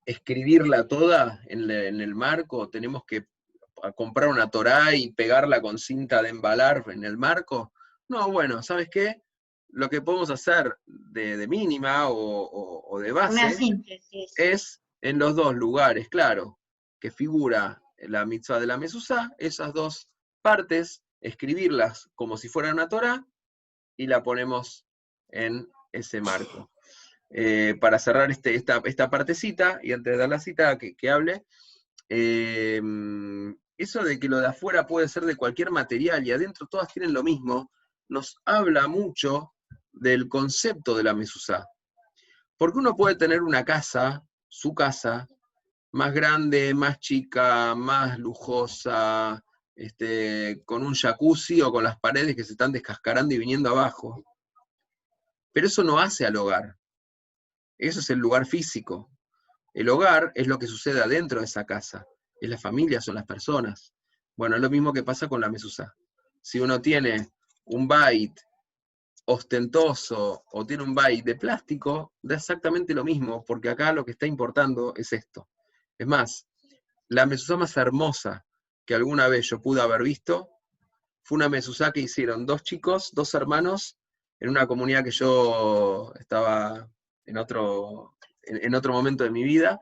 Speaker 1: escribirla toda en el marco? ¿Tenemos que comprar una Torá y pegarla con cinta de embalar en el marco? No, bueno, ¿sabes qué? Lo que podemos hacer de mínima o de
Speaker 2: Una
Speaker 1: base
Speaker 2: síntesis.
Speaker 1: es en los 2 lugares, claro, que figura la mitzvah de la mezuzá, esas 2 partes, escribirlas como si fuera una Torá, y la ponemos en ese marco. Para cerrar esta partecita, y antes de dar la cita que hable, eso de que lo de afuera puede ser de cualquier material y adentro todas tienen lo mismo, nos habla mucho del concepto de la mezuzá. Porque uno puede tener una casa, su casa, más grande, más chica, más lujosa, con un jacuzzi o con las paredes que se están descascarando y viniendo abajo. Pero eso no hace al hogar. Eso es el lugar físico. El hogar es lo que sucede adentro de esa casa. Es la familia, son las personas. Bueno, es lo mismo que pasa con la mezuzá. Si uno tiene un bait ostentoso o tiene un bait de plástico, da exactamente lo mismo, porque acá lo que está importando es esto. Es más, la mezuzá más hermosa que alguna vez yo pude haber visto fue una mezuzá que hicieron 2 chicos, 2 hermanos, en una comunidad que yo estaba en otro momento de mi vida,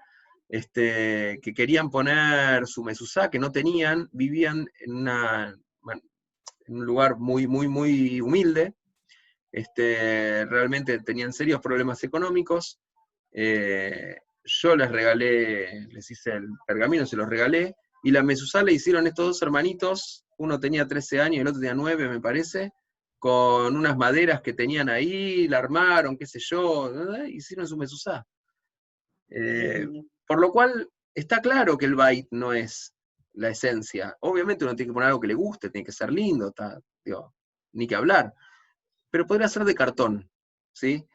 Speaker 1: que querían poner su mezuzá, que no tenían, vivían en un lugar muy, muy, muy humilde, realmente tenían serios problemas económicos. Yo les hice el pergamino, se los regalé, y la mezuzá le hicieron estos 2 hermanitos, uno tenía 13 años y el otro tenía 9, me parece, con unas maderas que tenían ahí, la armaron, qué sé yo, hicieron su mezuzá. Por lo cual, está claro que el bait no es la esencia. Obviamente uno tiene que poner algo que le guste, tiene que ser lindo, ni que hablar. Pero podría ser de cartón, ¿sí?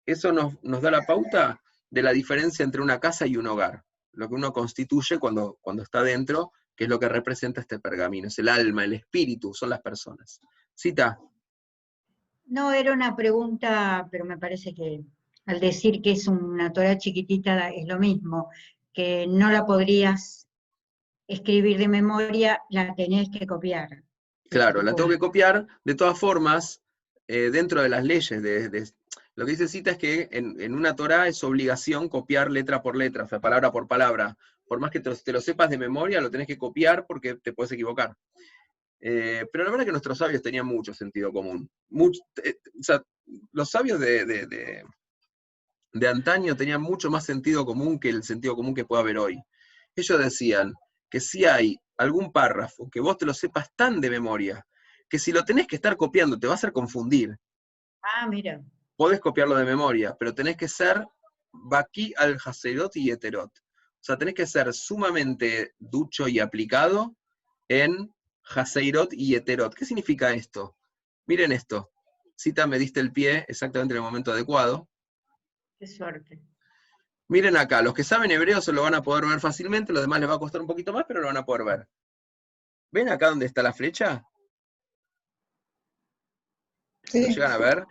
Speaker 1: Eso nos da la pauta de la diferencia entre una casa y un hogar. Lo que uno constituye cuando está dentro, que es lo que representa este pergamino. Es el alma, el espíritu, son las personas. Cita.
Speaker 2: No, era una pregunta, pero me parece que al decir que es una Torá chiquitita es lo mismo, que no la podrías escribir de memoria, la tenés que copiar.
Speaker 1: Claro, la tengo que copiar. De todas formas, dentro de las leyes, lo que dice Cita es que en una Torá es obligación copiar letra por letra, o sea, palabra por palabra. Por más que te lo sepas de memoria, lo tenés que copiar porque te puedes equivocar. Pero la verdad es que nuestros sabios tenían mucho sentido común. O sea, los sabios de antaño tenían mucho más sentido común que el sentido común que puede haber hoy. Ellos decían que si hay algún párrafo que vos te lo sepas tan de memoria, que si lo tenés que estar copiando te va a hacer confundir.
Speaker 2: Ah, mira.
Speaker 1: Podés copiarlo de memoria, pero tenés que ser Baqui al Haserot y Heterot. O sea, tenés que ser sumamente ducho y aplicado en Haseirot y Heterot. ¿Qué significa esto? Miren esto. Cita, me diste el pie exactamente en el momento adecuado.
Speaker 2: Qué suerte.
Speaker 1: Miren acá, los que saben hebreo se lo van a poder ver fácilmente, los demás les va a costar un poquito más, pero lo van a poder ver. ¿Ven acá donde está la flecha?
Speaker 4: Sí.
Speaker 1: ¿Lo llegan a ver?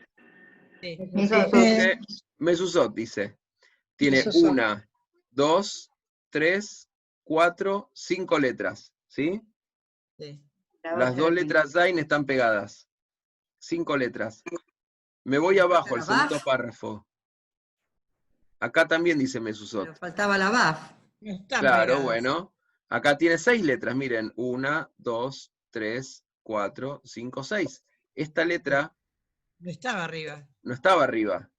Speaker 6: Sí.
Speaker 1: Mezuzot dice, tiene
Speaker 9: Mezuzot.
Speaker 1: 1, 2, 3, 4, 5 letras, ¿sí?
Speaker 6: Sí.
Speaker 1: Las 2 letras Zain están pegadas. 5 letras. Me voy abajo, el
Speaker 3: la
Speaker 1: segundo
Speaker 3: Baf.
Speaker 1: párrafo. Acá también dice Mezuzot.
Speaker 3: Pero faltaba la BAF.
Speaker 6: No están
Speaker 1: Claro,
Speaker 6: pegadas.
Speaker 1: bueno. Acá tiene 6 letras, miren. 1, 2, 3, 4, 5, 6. Esta letra
Speaker 6: No estaba arriba.
Speaker 1: no estaba arriba.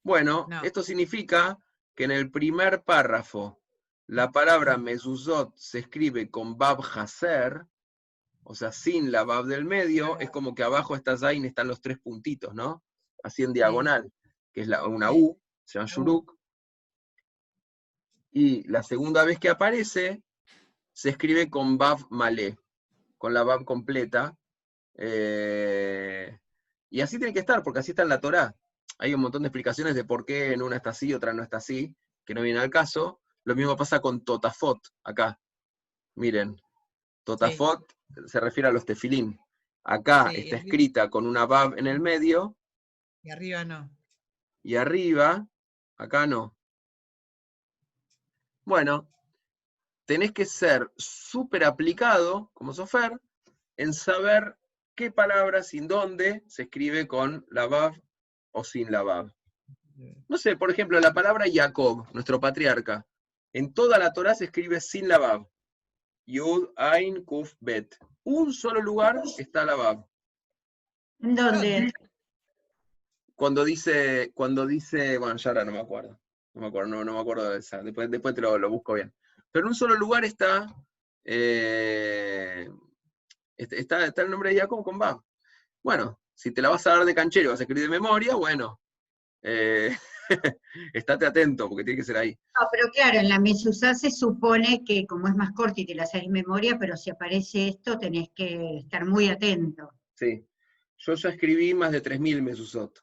Speaker 1: Bueno,
Speaker 6: No.
Speaker 1: esto significa que en el primer párrafo la palabra mezuzot se escribe con bab haser, o sea, sin la bab del medio, es como que abajo está zain, están los 3 puntitos, ¿no? Así en diagonal, que es una U, se llama shuruk. Y la segunda vez que aparece, se escribe con bab malé, con la bab completa. Y así tiene que estar, porque así está en la Torá. Hay un montón de explicaciones de por qué en una está así, otra no está así, que no viene al caso. Lo mismo pasa con Totafot, acá. Miren, Totafot se refiere a los tefilín. Acá
Speaker 6: Sí,
Speaker 1: está
Speaker 6: es-
Speaker 1: escrita con una bab en el medio,
Speaker 6: Y arriba no.
Speaker 1: y arriba, acá no. Bueno, tenés que ser súper aplicado, como Sofer, en saber qué palabras y dónde se escribe con la bab o sin la bab. No sé, por ejemplo, la palabra Jacob, nuestro patriarca, en toda la Torá se escribe sin la bab. Yud, Ain, Kuf, Bet. Un solo lugar está la bab.
Speaker 2: ¿En dónde?
Speaker 1: Cuando dice, bueno, ya ahora no me acuerdo. No me acuerdo de esa. Después te lo busco bien. Pero en un solo lugar está está el nombre de Jacob con bab. Bueno, si te la vas a dar de canchero y vas a escribir de memoria, bueno, estate atento, porque tiene que ser ahí.
Speaker 2: No, pero claro, en la mezuzá se supone que como es más corta y te la haces de memoria, pero si aparece esto tenés que estar muy atento.
Speaker 1: Sí. Yo ya escribí más de 3000 mezuzot,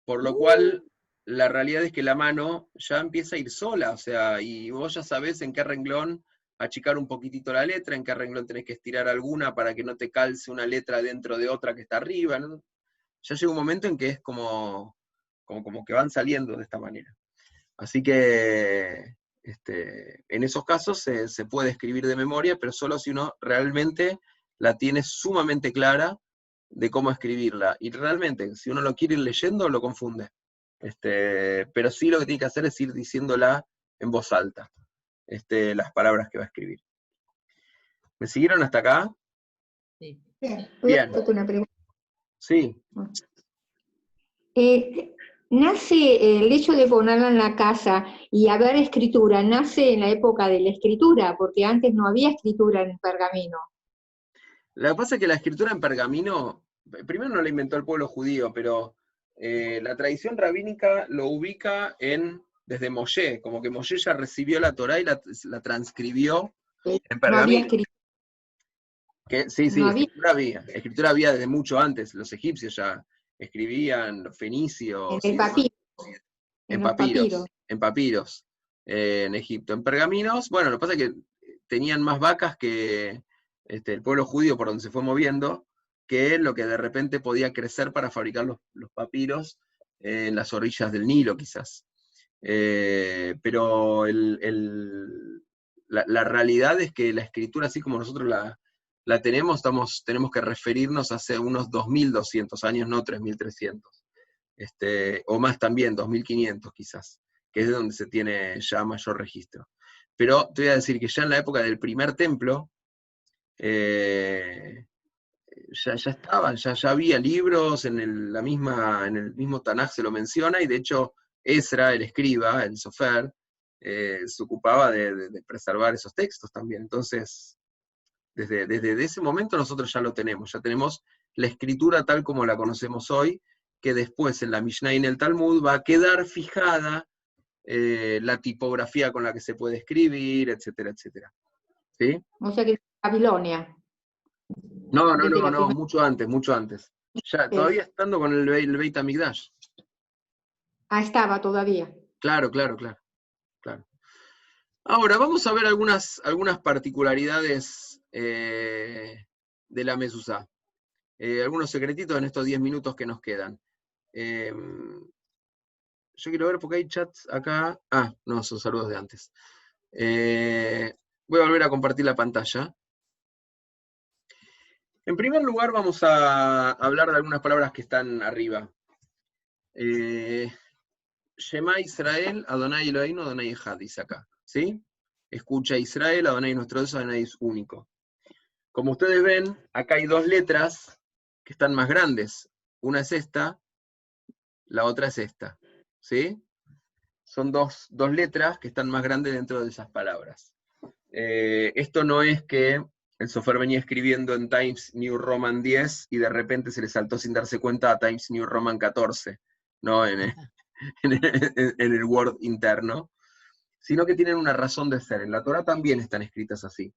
Speaker 1: por lo cual la realidad es que la mano ya empieza a ir sola, o sea, y vos ya sabés en qué renglón achicar un poquitito la letra, en qué renglón tenés que estirar alguna para que no te calce una letra dentro de otra que está arriba, ¿no? Ya llega un momento en que es como que van saliendo de esta manera. Así que en esos casos se puede escribir de memoria, pero solo si uno realmente la tiene sumamente clara de cómo escribirla. Y realmente, si uno lo quiere ir leyendo, lo confunde. Pero sí lo que tiene que hacer es ir diciéndola en voz alta, las palabras que va a escribir. ¿Me siguieron hasta acá?
Speaker 6: Sí.
Speaker 1: Bien.
Speaker 9: Una pregunta.
Speaker 1: Sí.
Speaker 9: Nace el hecho de ponerla en la casa y haber escritura, nace en la época de la escritura, porque antes no había escritura en pergamino.
Speaker 1: Lo que pasa es que la escritura en pergamino, primero no la inventó el pueblo judío, pero la tradición rabínica lo ubica desde Moshe, como que Moshe ya recibió la Torá y la transcribió en
Speaker 9: No había
Speaker 1: pergamino.
Speaker 9: escritura.
Speaker 1: Sí,
Speaker 9: No había.
Speaker 1: escritura había desde mucho antes, los egipcios ya escribían, los fenicios.
Speaker 9: En el papiro.
Speaker 1: En
Speaker 9: los
Speaker 1: papiros, en Egipto. En pergaminos, bueno, lo que pasa es que tenían más vacas que el pueblo judío por donde se fue moviendo, que lo que de repente podía crecer para fabricar los papiros en las orillas del Nilo, quizás. Pero la realidad es que la escritura, así como nosotros la tenemos, tenemos que referirnos hace unos 2200 años, no 3300. O más también, 2500 quizás, que es de donde se tiene ya mayor registro. Pero te voy a decir que ya en la época del primer templo, ya estaban, ya había libros, en el mismo Tanaj se lo menciona, y de hecho Ezra, el escriba, el Sofer, se ocupaba de preservar esos textos también. Entonces, desde ese momento nosotros ya lo tenemos, ya tenemos la escritura tal como la conocemos hoy, que después en la Mishnah y en el Talmud va a quedar fijada la tipografía con la que se puede escribir, etcétera, etcétera. ¿Sí?
Speaker 9: O sea que es Babilonia.
Speaker 1: No,
Speaker 9: Desde la primera-
Speaker 1: mucho antes. Ya, todavía estando con el Beit HaMikdash.
Speaker 9: Ah, estaba todavía.
Speaker 1: Claro. Ahora, vamos a ver algunas particularidades de la mezuzá. Algunos secretitos en estos 10 minutos que nos quedan. Yo quiero ver porque hay chats acá. Ah, no, son saludos de antes. Voy a volver a compartir la pantalla. En primer lugar vamos a hablar de algunas palabras que están arriba. Shema Israel, Adonai Eloheinu, Adonai Echad, dice acá. ¿Sí? Escucha Israel, Adonai nuestro Dios, Adonai es único. Como ustedes ven, acá hay dos letras que están más grandes. Una es esta, la otra es esta. ¿Sí? Son dos letras que están más grandes dentro de esas palabras. Esto no es que el software venía escribiendo en Times New Roman 10 y de repente se le saltó sin darse cuenta a Times New Roman 14, ¿no? En el Word interno, sino que tienen una razón de ser. En la Torah también están escritas así.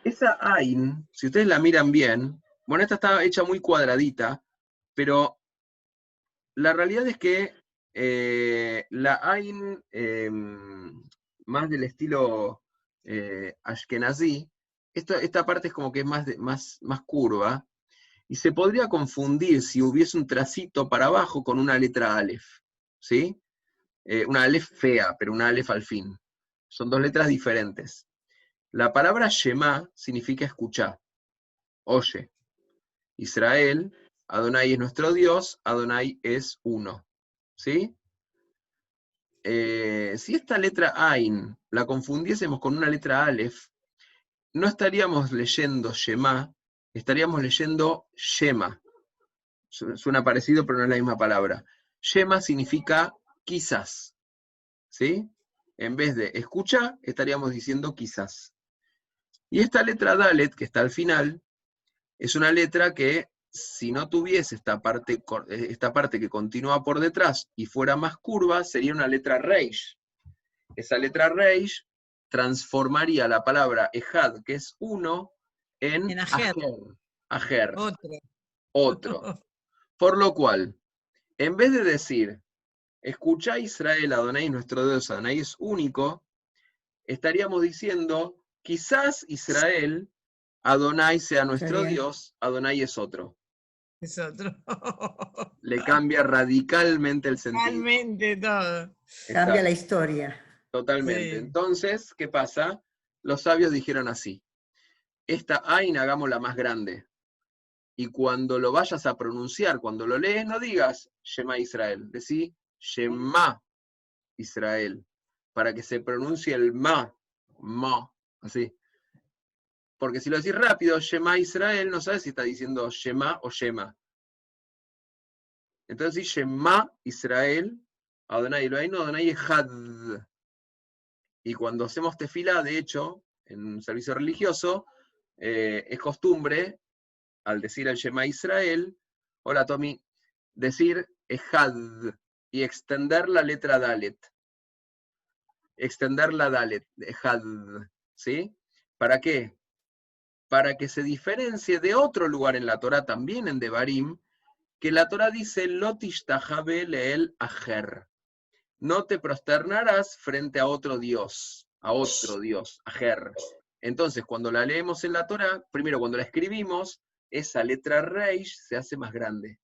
Speaker 1: Esa Ain, si ustedes la miran bien, bueno, esta está hecha muy cuadradita, pero la realidad es que la Ain, más del estilo Ashkenazí, esta parte es como que es más curva, y se podría confundir si hubiese un tracito para abajo con una letra Aleph, ¿sí? Una Aleph fea, pero una Aleph al fin. Son dos letras diferentes. La palabra Shema significa escuchar, oye. Israel, Adonai es nuestro Dios, Adonai es uno. ¿Sí? Si esta letra Ain la confundiésemos con una letra Aleph, no estaríamos leyendo Shema, estaríamos leyendo Shema. Suena parecido, pero no es la misma palabra. Shema significa quizás. ¿Sí? En vez de escucha, estaríamos diciendo quizás. Y esta letra Dalet, que está al final, es una letra que, si no tuviese esta parte que continúa por detrás y fuera más curva, sería una letra Reish. Esa letra Reish transformaría la palabra Ejad, que es uno, en Ajer. Ajer. Otro. Por lo cual, en vez de decir, escucha Israel, Adonai nuestro Dios, Adonai es único, estaríamos diciendo, quizás Israel, Adonai sea nuestro Dios, Adonai es otro.
Speaker 6: Es otro.
Speaker 1: Le cambia radicalmente el sentido.
Speaker 6: Totalmente todo.
Speaker 3: Cambia la historia.
Speaker 1: Totalmente.
Speaker 6: Sí.
Speaker 1: Entonces, ¿qué pasa? Los sabios dijeron así, esta Ain hagámosla más grande. Y cuando lo vayas a pronunciar, cuando lo lees, no digas Shema Israel, decí Shema Israel, para que se pronuncie el ma, así. Porque si lo decís rápido, Shema Israel, no sabes si está diciendo Shema o Shema. Entonces, Shema Israel, Adonai Eloheinu, Adonai Echad. Y cuando hacemos tefilá, de hecho, en un servicio religioso, es costumbre, al decir el Shema Israel, hola Tommy, decir Echad y extender la letra Dalet. Extender la Dalet, Echad, ¿sí? ¿Para qué? Para que se diferencie de otro lugar en la Torá, también en Devarim, que la Torá dice, Lotish tajabe leel ajer. No te prosternarás frente a otro Dios, ajer. Entonces, cuando la leemos en la Torá, primero cuando la escribimos, esa letra Reish se hace más grande.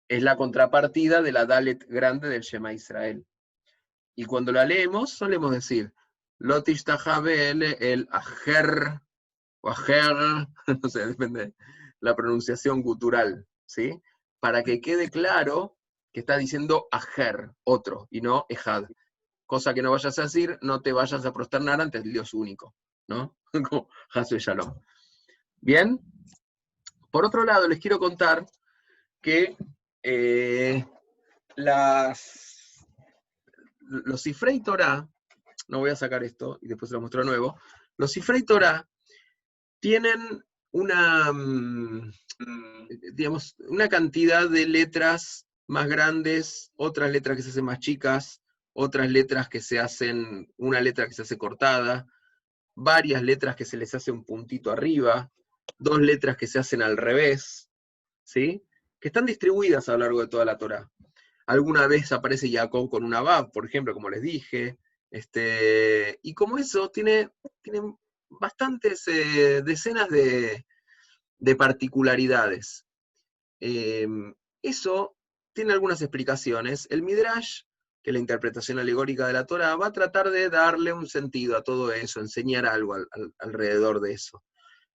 Speaker 1: Es la contrapartida de la Dalet grande del Shema Israel. Y cuando la leemos, solemos decir, Lotish tajabe el ajer, o ajer, no sé, depende de la pronunciación gutural, ¿sí? Para que quede claro que está diciendo ajer, otro, y no ejad. Cosa que no vayas a decir, no te vayas a prosternar ante el Dios único, ¿no? Como Hasu Shalom. ¿Bien? Por otro lado, les quiero contar que los Sifrei Torah, no voy a sacar esto y después se lo muestro de nuevo, los Sifrei Torah tienen digamos, una cantidad de letras más grandes, otras letras que se hacen más chicas, otras letras que se hacen, una letra que se hace cortada, varias letras que se les hace un puntito arriba, dos letras que se hacen al revés, ¿sí? Que están distribuidas a lo largo de toda la Torá. Alguna vez aparece Jacob con una Vav, por ejemplo, como les dije, y como eso, tiene bastantes decenas de particularidades. Eso tiene algunas explicaciones. El Midrash, que es la interpretación alegórica de la Torá, va a tratar de darle un sentido a todo eso, enseñar algo alrededor de eso.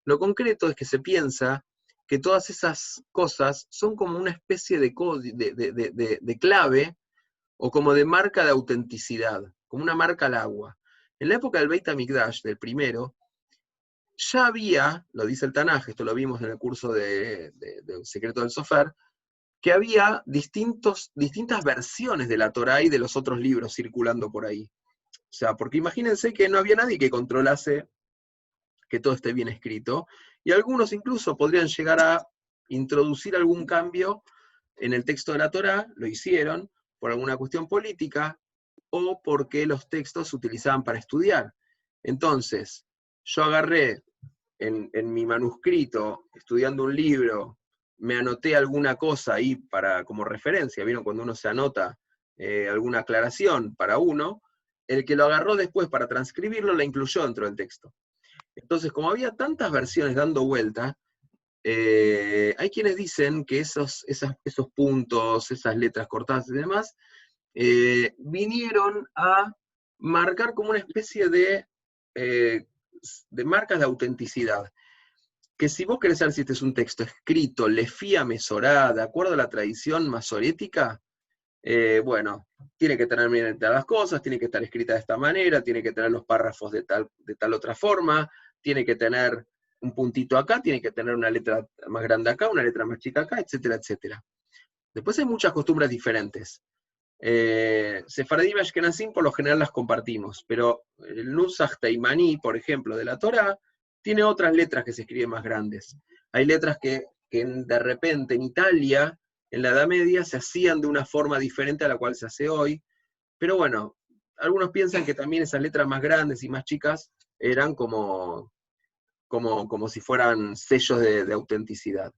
Speaker 1: Lo concreto es que se piensa que todas esas cosas son como una especie de clave o como de marca de autenticidad, como una marca al agua. En la época del Beit HaMikdash, del primero, ya había, lo dice el Tanaj, esto lo vimos en el curso de Secreto del Sofer, que había distintas versiones de la Torá y de los otros libros circulando por ahí. O sea, porque imagínense que no había nadie que controlase que todo esté bien escrito, y algunos incluso podrían llegar a introducir algún cambio en el texto de la Torá, lo hicieron por alguna cuestión política, o porque los textos se utilizaban para estudiar. Entonces, yo agarré en mi manuscrito, estudiando un libro, me anoté alguna cosa ahí como referencia, ¿vieron? Cuando uno se anota alguna aclaración para uno, el que lo agarró después para transcribirlo, la incluyó dentro del texto. Entonces, como había tantas versiones dando vuelta, hay quienes dicen que esos puntos, esas letras cortadas y demás, vinieron a marcar como una especie de marcas de autenticidad. Que si vos querés saber si este es un texto escrito, lefía mesorá, de acuerdo a la tradición masorética, bueno, tiene que tener bien las cosas, tiene que estar escrita de esta manera, tiene que tener los párrafos de tal otra forma, tiene que tener un puntito acá, tiene que tener una letra más grande acá, una letra más chica acá, etcétera, etcétera. Después hay muchas costumbres diferentes. Sefaradí y Ashkenazim por lo general las compartimos, pero el Nusach Teimaní, por ejemplo, de la Torá, tiene otras letras que se escriben más grandes. Hay letras que de repente en Italia, en la Edad Media, se hacían de una forma diferente a la cual se hace hoy, pero bueno, algunos piensan que también esas letras más grandes y más chicas eran como si fueran sellos de autenticidad.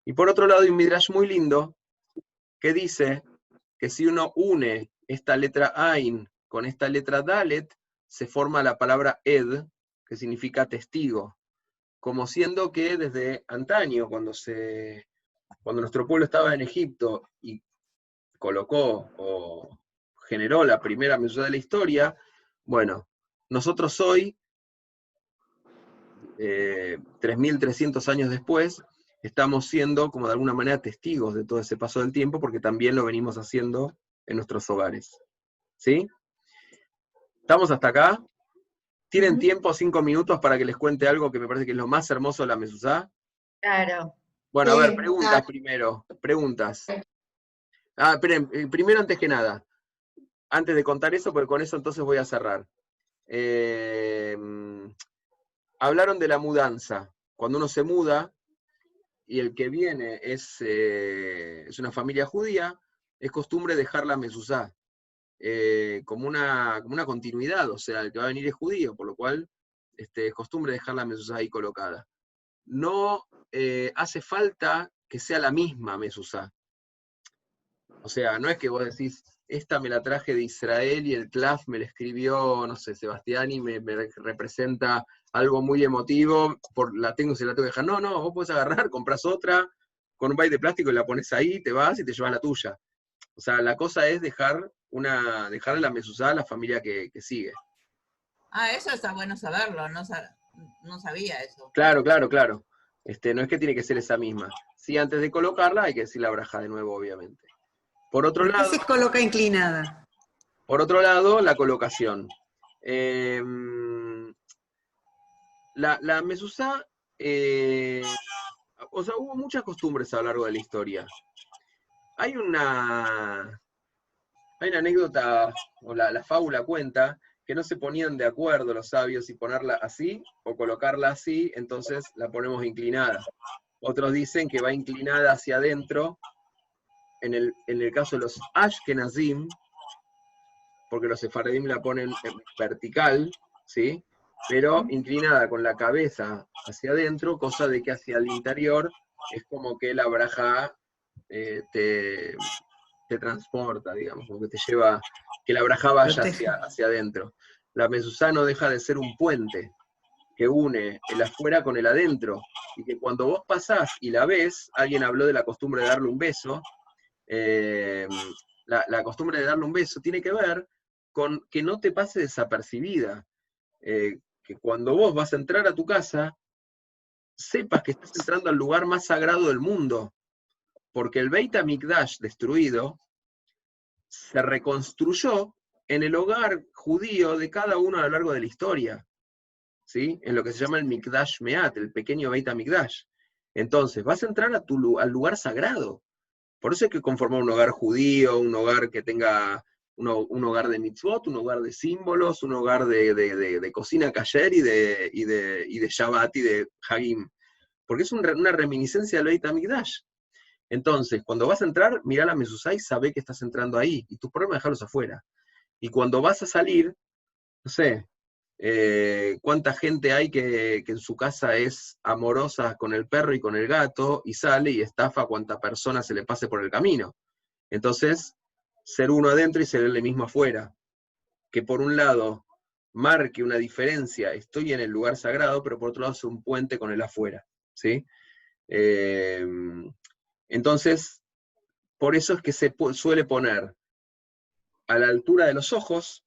Speaker 1: Y por otro lado hay un Midrash muy lindo que dice que si uno une esta letra Ain con esta letra Dalet, se forma la palabra Ed, que significa testigo, como siendo que desde antaño, cuando nuestro pueblo estaba en Egipto y colocó o generó la primera mezuzá de la historia, bueno, nosotros hoy, 3.300 años después, estamos siendo, como de alguna manera, testigos de todo ese paso del tiempo, porque también lo venimos haciendo en nuestros hogares. ¿Sí? ¿Estamos hasta acá? ¿Tienen tiempo, 5 minutos, para que les cuente algo que me parece que es lo más hermoso de la mezuzá?
Speaker 2: Claro.
Speaker 1: Bueno, a ver, preguntas primero. Preguntas. Esperen, primero, antes que nada, antes de contar eso, porque con eso entonces voy a cerrar. Hablaron de la mudanza. Cuando uno se muda, y el que viene es una familia judía, es costumbre dejar la mezuzá como una continuidad, o sea, el que va a venir es judío, por lo cual es costumbre dejar la mezuzá ahí colocada. No hace falta que sea la misma mezuzá. O sea, no es que vos decís, esta me la traje de Israel y el Claf me la escribió, no sé, Sebastiani, me representa algo muy emotivo, se la tengo que dejar. No, vos podés agarrar, comprás otra, con un byte de plástico y la pones ahí, te vas y te llevas la tuya. O sea, la cosa es dejarle la mezuzá a la familia que sigue.
Speaker 6: Ah, eso está bueno saberlo, no sabía eso.
Speaker 1: Claro. No es que tiene que ser esa misma. Sí, antes de colocarla hay que decir la braja de nuevo, obviamente. Por otro
Speaker 3: ¿Por qué
Speaker 1: lado,
Speaker 3: se coloca inclinada?
Speaker 1: Por otro lado, la colocación. La mezuzá, o sea, hubo muchas costumbres a lo largo de la historia. Hay una anécdota, o la fábula cuenta, que no se ponían de acuerdo los sabios si ponerla así o colocarla así, entonces la ponemos inclinada. Otros dicen que va inclinada hacia adentro, en el caso de los Ashkenazim, porque los sefaredim la ponen vertical, ¿sí? Pero inclinada con la cabeza hacia adentro, cosa de que hacia el interior es como que la braja te transporta, digamos, como que te lleva, que la braja vaya hacia adentro. La mezuzá no deja de ser un puente que une el afuera con el adentro, y que cuando vos pasás y la ves, alguien habló de la costumbre de darle un beso, la costumbre de darle un beso tiene que ver con que no te pase desapercibida, que cuando vos vas a entrar a tu casa, sepas que estás entrando al lugar más sagrado del mundo, porque el Beit HaMikdash destruido se reconstruyó en el hogar judío de cada uno a lo largo de la historia, ¿sí? En lo que se llama el Mikdash Meat, el pequeño Beit HaMikdash. Entonces, vas a entrar al lugar sagrado. Por eso hay que conformar un hogar judío, un hogar que tenga un hogar de mitzvot, un hogar de símbolos, un hogar de cocina kasher y de Shabbat y de Hagim. Porque es una reminiscencia del Beit HaMikdash. Entonces, cuando vas a entrar, mirá la mezuzá y sabé que estás entrando ahí. Y tu problema es dejarlos afuera. Y cuando vas a salir, no sé, cuánta gente hay que en su casa es amorosa con el perro y con el gato, y sale y estafa a cuanta persona se le pase por el camino. Entonces, ser uno adentro y ser el mismo afuera. Que por un lado marque una diferencia, estoy en el lugar sagrado, pero por otro lado es un puente con el afuera. ¿Sí? Entonces, por eso es que se suele poner a la altura de los ojos.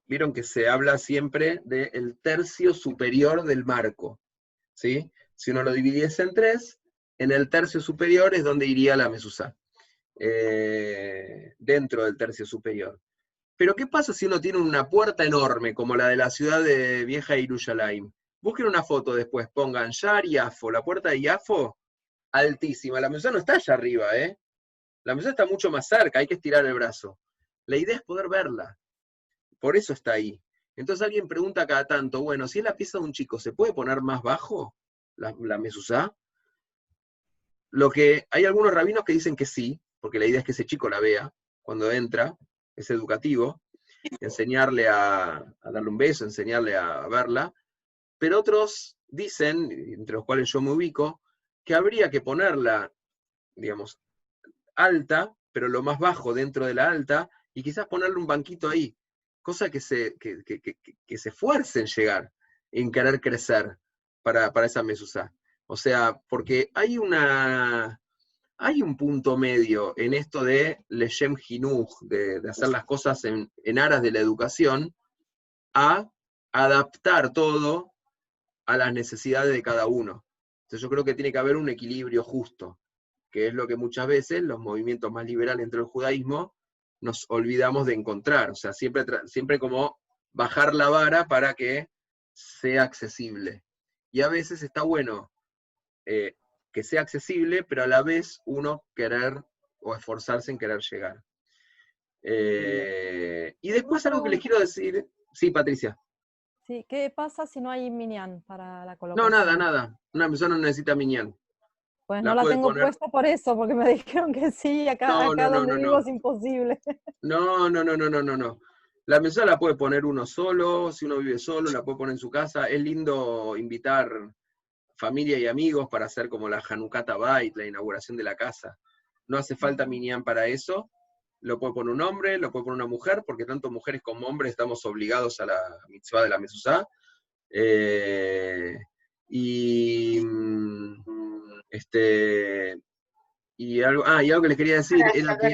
Speaker 1: Vieron que se habla siempre del tercio superior del marco, ¿sí? Si uno lo dividiese en 3, en el tercio superior es donde iría la mezuzá, dentro del tercio superior. Pero ¿qué pasa si uno tiene una puerta enorme, como la de la ciudad de Vieja Yerushalayim? Busquen una foto después, pongan Yar Yafo, la puerta de Yafo, altísima. La mezuzá no está allá arriba, ¿eh? La mezuzá está mucho más cerca, hay que estirar el brazo. La idea es poder verla. Por eso está ahí. Entonces alguien pregunta cada tanto, bueno, si es la pieza de un chico, ¿se puede poner más bajo la mezuzá? Hay algunos rabinos que dicen que sí, porque la idea es que ese chico la vea cuando entra, es educativo, enseñarle a darle un beso, enseñarle a verla, pero otros dicen, entre los cuales yo me ubico, que habría que ponerla, digamos, alta, pero lo más bajo dentro de la alta, y quizás ponerle un banquito ahí, cosa que se esfuerce en llegar, en querer crecer para esa mezuzá. O sea, porque hay un punto medio en esto de Leshem Hinuch, de hacer las cosas en aras de la educación, a adaptar todo a las necesidades de cada uno. Entonces yo creo que tiene que haber un equilibrio justo, que es lo que muchas veces los movimientos más liberales dentro del judaísmo nos olvidamos de encontrar. O sea, siempre como bajar la vara para que sea accesible. Y a veces está bueno que sea accesible, pero a la vez uno querer o esforzarse en querer llegar. Y después algo que les quiero decir. Sí, Patricia.
Speaker 7: Sí, ¿qué pasa si no hay minyan para la
Speaker 1: No,
Speaker 7: colocación?
Speaker 1: nada. Una persona no necesita minyan.
Speaker 7: Pues no la
Speaker 1: puede
Speaker 7: tengo
Speaker 1: poner.
Speaker 7: puesta por eso, porque me dijeron que sí, acá donde vivo es imposible.
Speaker 1: No. La mezuzá la puede poner uno solo, si uno vive solo, la puede poner en su casa. Es lindo invitar familia y amigos para hacer como la Hanukkah Bait, la inauguración de la casa. No hace falta minyan para eso. Lo puede poner un hombre, lo puede poner una mujer, porque tanto mujeres como hombres estamos obligados a la mitzvah de la mezuzá. Y algo que les quería decir era que...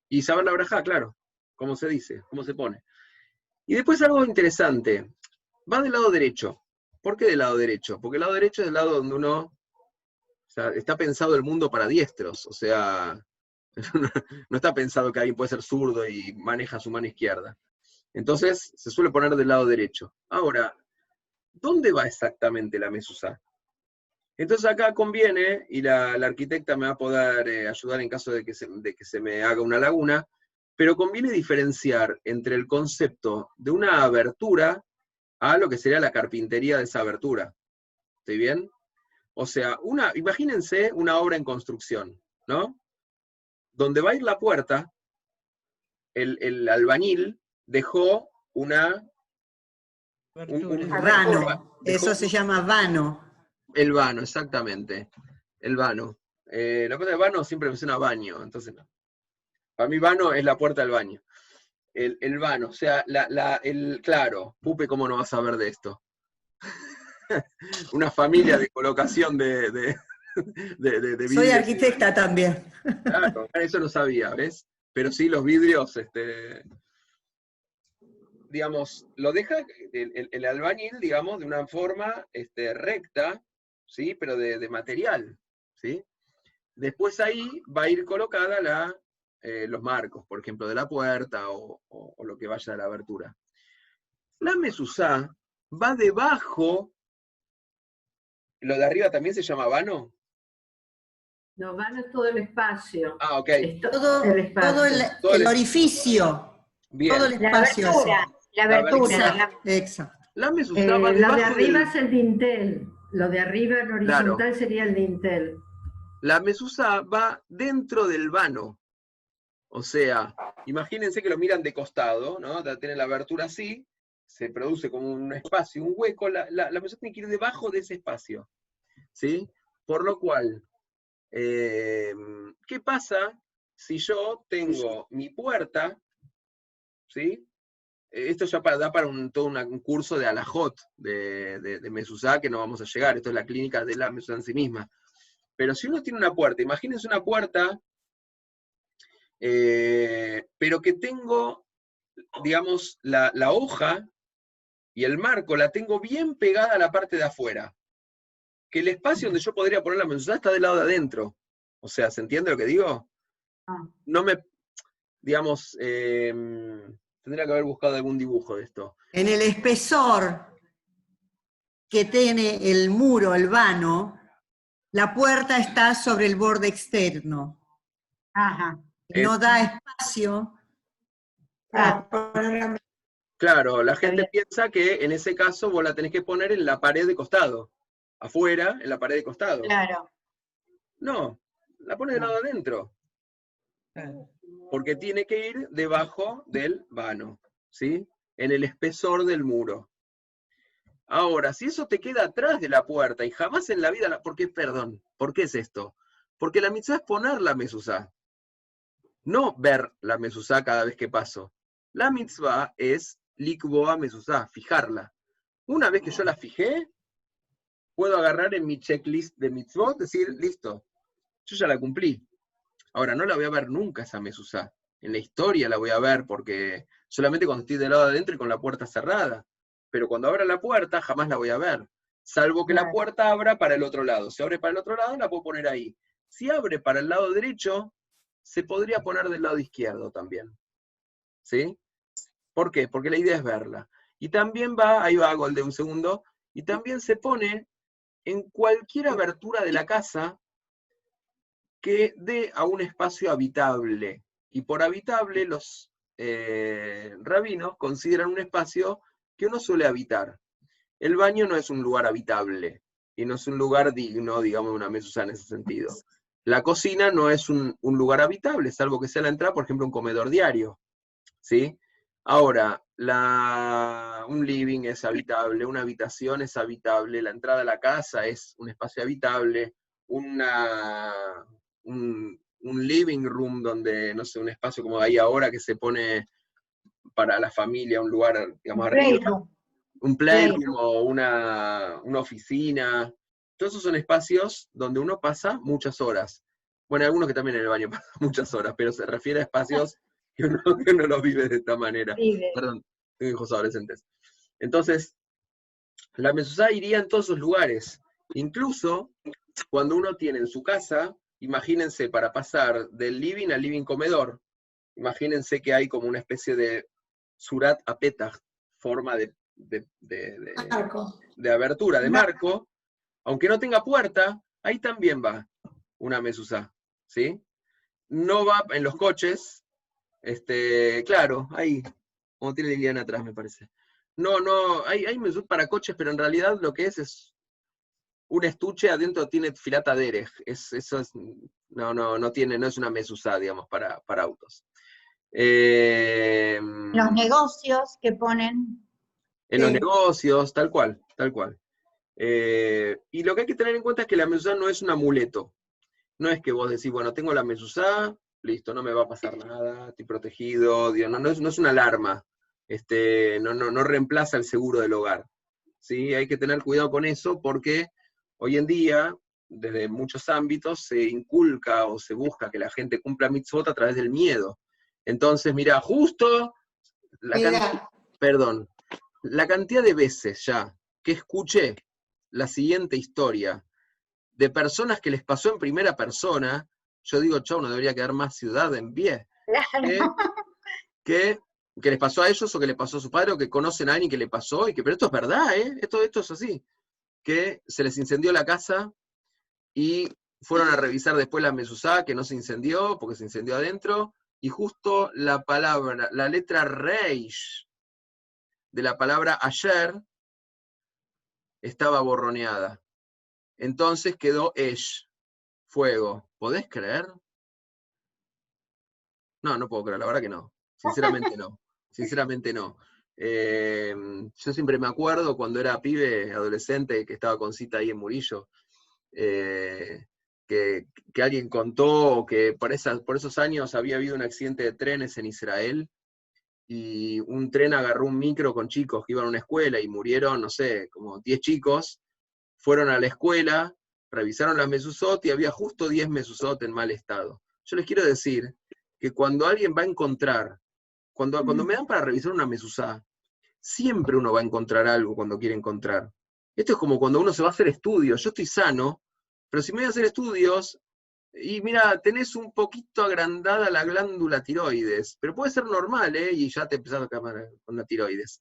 Speaker 1: Y saber la braja, claro, cómo se dice, cómo se pone. Y después algo interesante, va del lado derecho. ¿Por qué del lado derecho? Porque el lado derecho es el lado donde uno, o sea, está pensado el mundo para diestros, o sea, no está pensado que alguien puede ser zurdo y maneja su mano izquierda. Entonces, se suele poner del lado derecho. Ahora, ¿dónde va exactamente la mezuzá? Entonces acá conviene, y la arquitecta me va a poder ayudar en caso de que se me haga una laguna, pero conviene diferenciar entre el concepto de una abertura a lo que sería la carpintería de esa abertura. ¿Estoy bien? O sea, imagínense una obra en construcción, ¿no? Donde va a ir la puerta, el albañil dejó un
Speaker 3: vano, eso se llama vano.
Speaker 1: El vano, exactamente. El vano. La cosa de vano siempre me suena baño, entonces no. Para mí vano es la puerta del baño. El vano, o sea, claro, Pupe, ¿cómo no vas a saber de esto? una familia de colocación de
Speaker 3: Soy
Speaker 1: vidrios.
Speaker 3: arquitecta también.
Speaker 1: Claro, eso no sabía, ¿ves? Pero sí, los vidrios, digamos, lo deja el albañil, digamos, de una forma recta, ¿sí? Pero de material, ¿sí? Después ahí va a ir colocada los marcos, por ejemplo, de la puerta o lo que vaya de la abertura. La mezuzá va debajo, lo de arriba también se llama vano.
Speaker 5: No, vano es todo el espacio.
Speaker 1: Ah, ok.
Speaker 5: Es
Speaker 3: Todo
Speaker 1: Todo
Speaker 3: el orificio.
Speaker 1: Bien.
Speaker 3: Todo el
Speaker 2: La
Speaker 3: espacio.
Speaker 2: abertura, la abertura.
Speaker 3: Exacto.
Speaker 1: La mezuzá va
Speaker 5: Lo de
Speaker 1: debajo
Speaker 5: arriba
Speaker 1: del...
Speaker 5: es el dintel. Lo de arriba en horizontal sería el dintel.
Speaker 1: La mezuzá va dentro del vano. O sea, imagínense que lo miran de costado, ¿no? Tiene la abertura así, se produce como un espacio, un hueco, la mezuzá tiene que ir debajo de ese espacio, ¿sí? Por lo cual, ¿qué pasa si yo tengo mi puerta, ¿sí? Esto ya da para todo un curso de alajot, de mezuzá, que no vamos a llegar, esto es la clínica de la mezuzá en sí misma. Pero si uno tiene una puerta, imagínense una puerta, pero que tengo, digamos, la hoja y el marco la tengo bien pegada a la parte de afuera. Que el espacio donde yo podría poner la mezuzá está del lado de adentro. O sea, ¿se entiende lo que digo? No me, digamos, tendría que haber buscado algún dibujo de esto.
Speaker 3: En el espesor que tiene el muro, el vano, la puerta está sobre el borde externo.
Speaker 2: Ajá.
Speaker 3: No da espacio para poner la...
Speaker 1: Claro, la gente piensa que en ese caso vos la tenés que poner en la pared de costado. Afuera, en la pared de costado.
Speaker 2: Claro.
Speaker 1: No, la pones del lado de adentro. Porque tiene que ir debajo del vano, ¿sí? En el espesor del muro. Ahora, si eso te queda atrás de la puerta y jamás en la vida... ¿Por qué es esto? Porque la mitzvah es poner la mezuzá. No ver la mezuzá cada vez que paso. La mitzvah es likboa mezuzá, fijarla. Una vez que yo la fijé, puedo agarrar en mi checklist de mitzvot, decir, listo, yo ya la cumplí. Ahora, no la voy a ver nunca esa mezuzá. En la historia la voy a ver porque solamente cuando estoy del lado de adentro y con la puerta cerrada. Pero cuando abra la puerta, jamás la voy a ver. Salvo que la puerta abra para el otro lado. Si abre para el otro lado, la puedo poner ahí. Si abre para el lado derecho, se podría poner del lado izquierdo también. ¿Sí? ¿Por qué? Porque la idea es verla. Y también va, ahí va, Golde, un segundo, y también se pone en cualquier abertura de la casa que dé a un espacio habitable. Y por habitable los rabinos consideran un espacio que uno suele habitar. El baño no es un lugar habitable, y no es un lugar digno, digamos, de una mezuzá en ese sentido. La cocina no es un lugar habitable, salvo que sea la entrada, por ejemplo, un comedor diario. ¿Sí? Ahora, un living es habitable, una habitación es habitable, la entrada a la casa es un espacio habitable, un living room donde, no sé, un espacio como hay ahora que se pone para la familia, un lugar, digamos, arriba, un playroom o una oficina. Todos esos son espacios donde uno pasa muchas horas. Bueno, hay algunos que también en el baño pasan muchas horas, pero se refiere a espacios que uno los vive de esta manera. Perdón, tengo hijos adolescentes. Entonces, la mezuzá iría en todos esos lugares. Incluso cuando uno tiene en su casa, imagínense, para pasar del living al living comedor, imagínense que hay como una especie de surat a petach, forma de abertura, de marco. Aunque no tenga puerta, ahí también va una mezuzá, ¿sí? No va en los coches, claro, ahí, como tiene Liliana atrás, me parece. No, hay mezuzá para coches, pero en realidad lo que es un estuche, adentro tiene filata derech. No es una mezuzá, digamos, para autos.
Speaker 2: Los negocios que ponen.
Speaker 1: En los negocios, tal cual. Y lo que hay que tener en cuenta es que la mezuzá no es un amuleto. No es que vos decís, bueno, tengo la mezuzá, listo, no me va a pasar nada, estoy protegido, no es una alarma. No reemplaza el seguro del hogar. ¿sí? Hay que tener cuidado con eso porque hoy en día, desde muchos ámbitos, se inculca o se busca que la gente cumpla mitzvot a través del miedo. Entonces, mira, justo perdón, la cantidad de veces ya que escuché la siguiente historia de personas que les pasó en primera persona, yo digo, chau, no debería quedar más ciudad en pie. Que les pasó a ellos o que le pasó a su padre o que conocen a alguien que le pasó, pero esto es verdad, esto es así. Que se les incendió la casa y fueron a revisar después la mezuzá, que no se incendió, porque se incendió adentro, y justo la palabra, la letra reish de la palabra ayer estaba borroneada. Entonces quedó esh, fuego. ¿Podés creer? No puedo creer, la verdad que no. Sinceramente no. Sinceramente no. Yo siempre me acuerdo cuando era pibe, adolescente, que estaba con Cita ahí en Murillo, que alguien contó que por esos años había habido un accidente de trenes en Israel, y un tren agarró un micro con chicos que iban a una escuela y murieron, no sé, como 10 chicos, fueron a la escuela, revisaron las mezuzot y había justo 10 mezuzot en mal estado. Yo les quiero decir que cuando alguien va a encontrar, cuando me dan para revisar una mezuzá, siempre uno va a encontrar algo cuando quiere encontrar. Esto es como cuando uno se va a hacer estudios. Yo estoy sano, pero si me voy a hacer estudios, y mira, tenés un poquito agrandada la glándula tiroides, pero puede ser normal, y ya te empezás a quemar con la tiroides.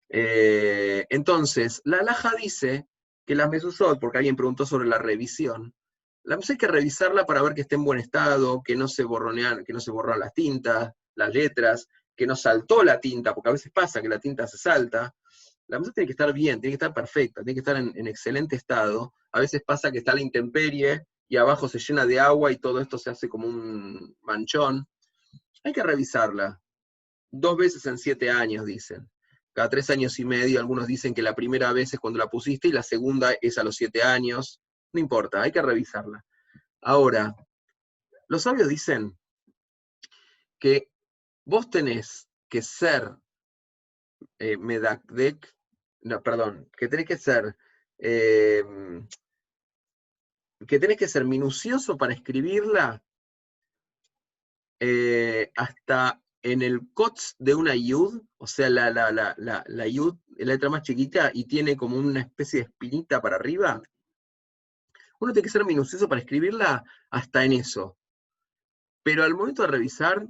Speaker 1: Entonces, la halajá dice que las mezuzot, porque alguien preguntó sobre la revisión, la mezuzá hay que revisarla para ver que esté en buen estado, que no se borronean las tintas, las letras, que no saltó la tinta, porque a veces pasa que la tinta se salta. La mezuzá tiene que estar bien, tiene que estar perfecta, tiene que estar en excelente estado. A veces pasa que está a la intemperie y abajo se llena de agua y todo esto se hace como un manchón. Hay que revisarla. 2 veces en 7 años, dicen. Cada 3 años y medio, algunos dicen que la primera vez es cuando la pusiste y la segunda es a los 7 años. No importa, hay que revisarla. Ahora, los sabios dicen que vos tenés que ser medakdek, no, perdón, que tenés que ser minucioso para escribirla hasta en el kotz de una yud, o sea, la yud, la letra más chiquita, y tiene como una especie de espinita para arriba. Uno tiene que ser minucioso para escribirla hasta en eso. Pero al momento de revisar,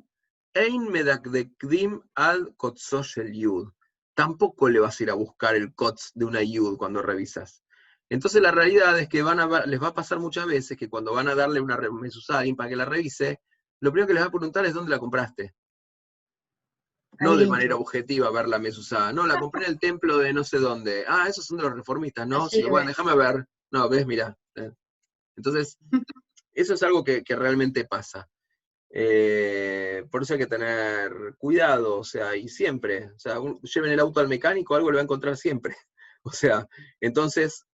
Speaker 1: ein medakdekdim ad kotzo shel yud. Tampoco le vas a ir a buscar el kotz de una yud cuando revisas. Entonces la realidad es que les va a pasar muchas veces que cuando van a darle una mezuzá a alguien para que la revise, lo primero que les va a preguntar es dónde la compraste. No de manera objetiva ver la mezuzá. No, la compré en el templo de no sé dónde. Ah, esos son de los reformistas, ¿no? Sí, bueno, déjame ver. No, ves, mira. Entonces, eso es algo que realmente pasa. Por eso hay que tener cuidado, o sea, y siempre. O sea, lleven el auto al mecánico, algo le va a encontrar siempre. O sea, entonces,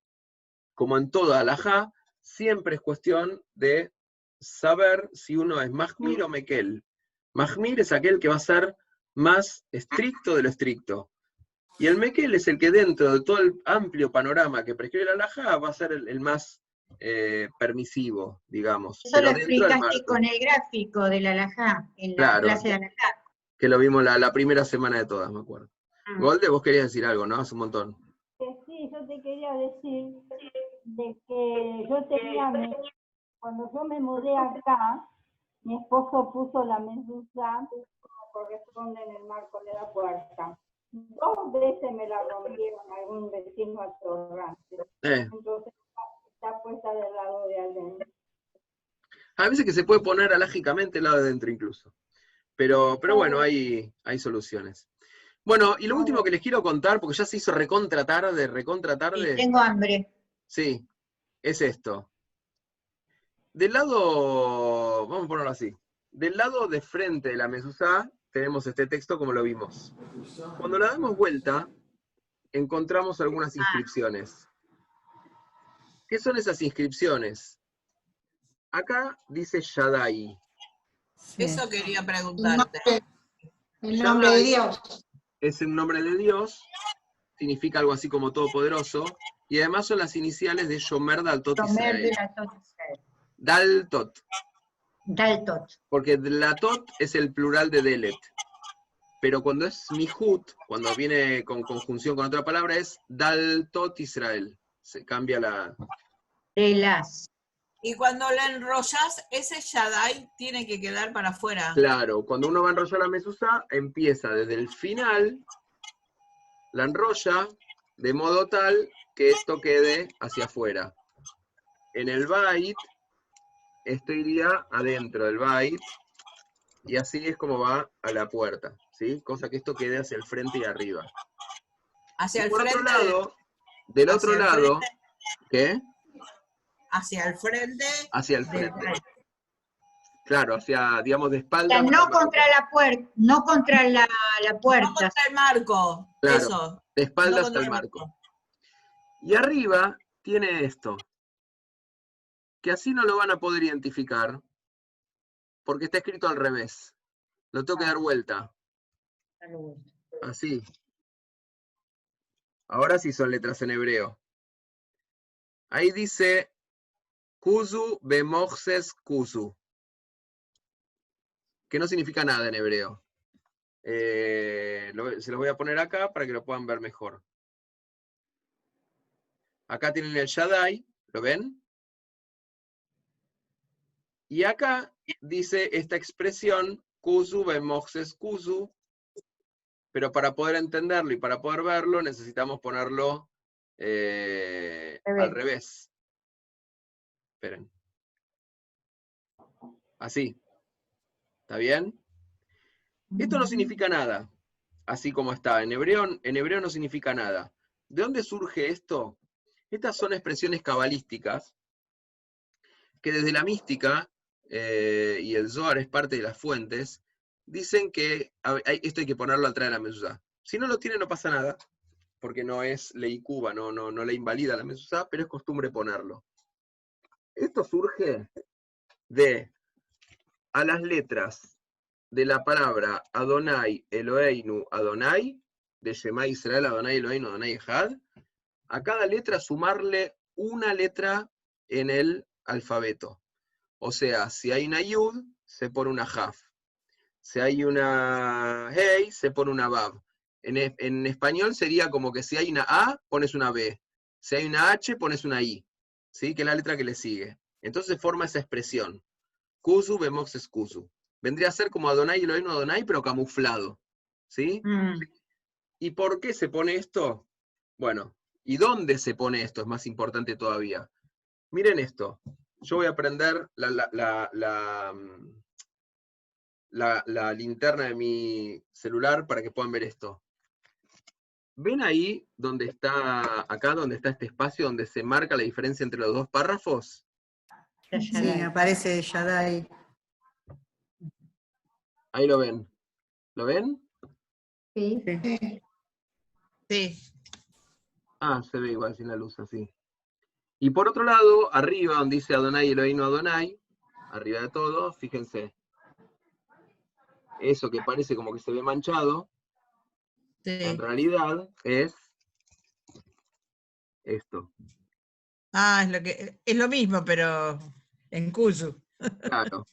Speaker 1: como en toda halajá, siempre es cuestión de saber si uno es mahmir o mekel. Mahmir es aquel que va a ser más estricto de lo estricto. Y el mekel es el que dentro de todo el amplio panorama que prescribe la halajá va a ser el más permisivo, digamos.
Speaker 2: Eso lo explicaste con el gráfico de la halajá, en la clase de halajá.
Speaker 1: Que lo vimos la primera semana de todas, me acuerdo. Golde, vos querías decir algo, ¿no? Hace un montón.
Speaker 10: Sí, yo te quería decir de que cuando yo me mudé acá, mi esposo puso la mezuzá como corresponde en el marco de la puerta. 2 veces me la rompieron algún vecino atorrante. Entonces está puesta del lado de adentro.
Speaker 1: A veces que se puede poner alágicamente el lado de adentro incluso. Pero bueno, hay soluciones. Bueno, y lo último que les quiero contar, porque ya se hizo recontra tarde.
Speaker 2: Sí, tengo hambre.
Speaker 1: Sí, es esto. Del lado, vamos a ponerlo así, del lado de frente de la mezuzá tenemos este texto como lo vimos. Cuando la damos vuelta, encontramos algunas inscripciones. ¿Qué son esas inscripciones? Acá dice Shaddai.
Speaker 6: Eso quería preguntarte.
Speaker 4: El nombre de Dios.
Speaker 1: Es el nombre de Dios, significa algo así como todopoderoso, y además son las iniciales de Shomer Daltot
Speaker 2: Shomer
Speaker 1: Israel.
Speaker 2: Daltot Israel.
Speaker 1: Daltot.
Speaker 2: Daltot.
Speaker 1: Porque Dlatot es el plural de Delet. Pero cuando es Mihut, cuando viene con conjunción con otra palabra, es Daltot Israel. Se cambia la...
Speaker 2: De las.
Speaker 6: Y cuando la enrollas, ese Shaddai tiene que quedar para afuera.
Speaker 1: Claro, cuando uno va a enrollar la mezuzá, empieza desde el final, la enrolla de modo tal que esto quede hacia afuera. En el bait, esto iría adentro del bait, y así es como va a la puerta, ¿sí? Cosa que esto quede hacia el frente y arriba.
Speaker 6: Hacia
Speaker 1: y
Speaker 6: el
Speaker 1: por
Speaker 6: frente.
Speaker 1: otro lado, del
Speaker 6: hacia
Speaker 1: otro
Speaker 6: el
Speaker 1: lado,
Speaker 6: frente.
Speaker 1: ¿qué?
Speaker 6: Hacia el frente.
Speaker 1: Hacia el frente. Claro, hacia, digamos, de
Speaker 2: O
Speaker 1: espaldas.
Speaker 2: sea, no contra la puerta, no contra la puerta.
Speaker 6: No contra el marco.
Speaker 1: Claro,
Speaker 6: Eso.
Speaker 1: de espaldas
Speaker 6: No contra
Speaker 1: al
Speaker 6: el
Speaker 1: marco. Y arriba tiene esto, que así no lo van a poder identificar, porque está escrito al revés. Lo tengo que dar vuelta. Así. Ahora sí son letras en hebreo. Ahí dice Kuzu bemoses kuzu, que no significa nada en hebreo. Se los voy a poner acá para que lo puedan ver mejor. Acá tienen el Shaddai, ¿lo ven? Y acá dice esta expresión, Kuzu bemoses kuzu, pero para poder entenderlo y para poder verlo necesitamos ponerlo al revés. Esperen. Así. ¿Está bien? Esto no significa nada, así como está. En hebreo no significa nada. ¿De dónde surge esto? Estas son expresiones cabalísticas que desde la mística, y el Zohar es parte de las fuentes, dicen que esto hay que ponerlo atrás de la mezuzá. Si no lo tiene no pasa nada, porque no es ley cuba, no le invalida la mezuzá, pero es costumbre ponerlo. Esto surge de a las letras de la palabra Adonai, Eloheinu, Adonai, de Shema Israel, Adonai, Eloheinu, Adonai, Echad, a cada letra sumarle una letra en el alfabeto. O sea, si hay una Yud, se pone una Jaf. Si hay una Hey, se pone una Vav. En español sería como que si hay una A, pones una B. Si hay una H, pones una I. ¿Sí? Que es la letra que le sigue. Entonces forma esa expresión. Kuzu, bemoxes, kuzu. Vendría a ser como Adonai y Eloheinu Adonai, pero camuflado. ¿Sí? ¿Y por qué se pone esto? Bueno, ¿y dónde se pone esto? Es más importante todavía. Miren esto. Yo voy a prender la linterna de mi celular para que puedan ver esto. ¿Ven ahí donde está, acá donde está este espacio donde se marca la diferencia entre los dos párrafos?
Speaker 3: Sí, aparece Shaddai.
Speaker 1: Ahí lo ven. ¿Lo ven?
Speaker 9: Sí.
Speaker 6: Sí.
Speaker 1: Ah, se ve igual sin la luz así. Y por otro lado, arriba donde dice Adonai Eloheinu Adonai, arriba de todo, fíjense. Eso que parece como que se ve manchado, en realidad es esto.
Speaker 6: Ah, es lo mismo, pero en Kuzu.
Speaker 1: Claro.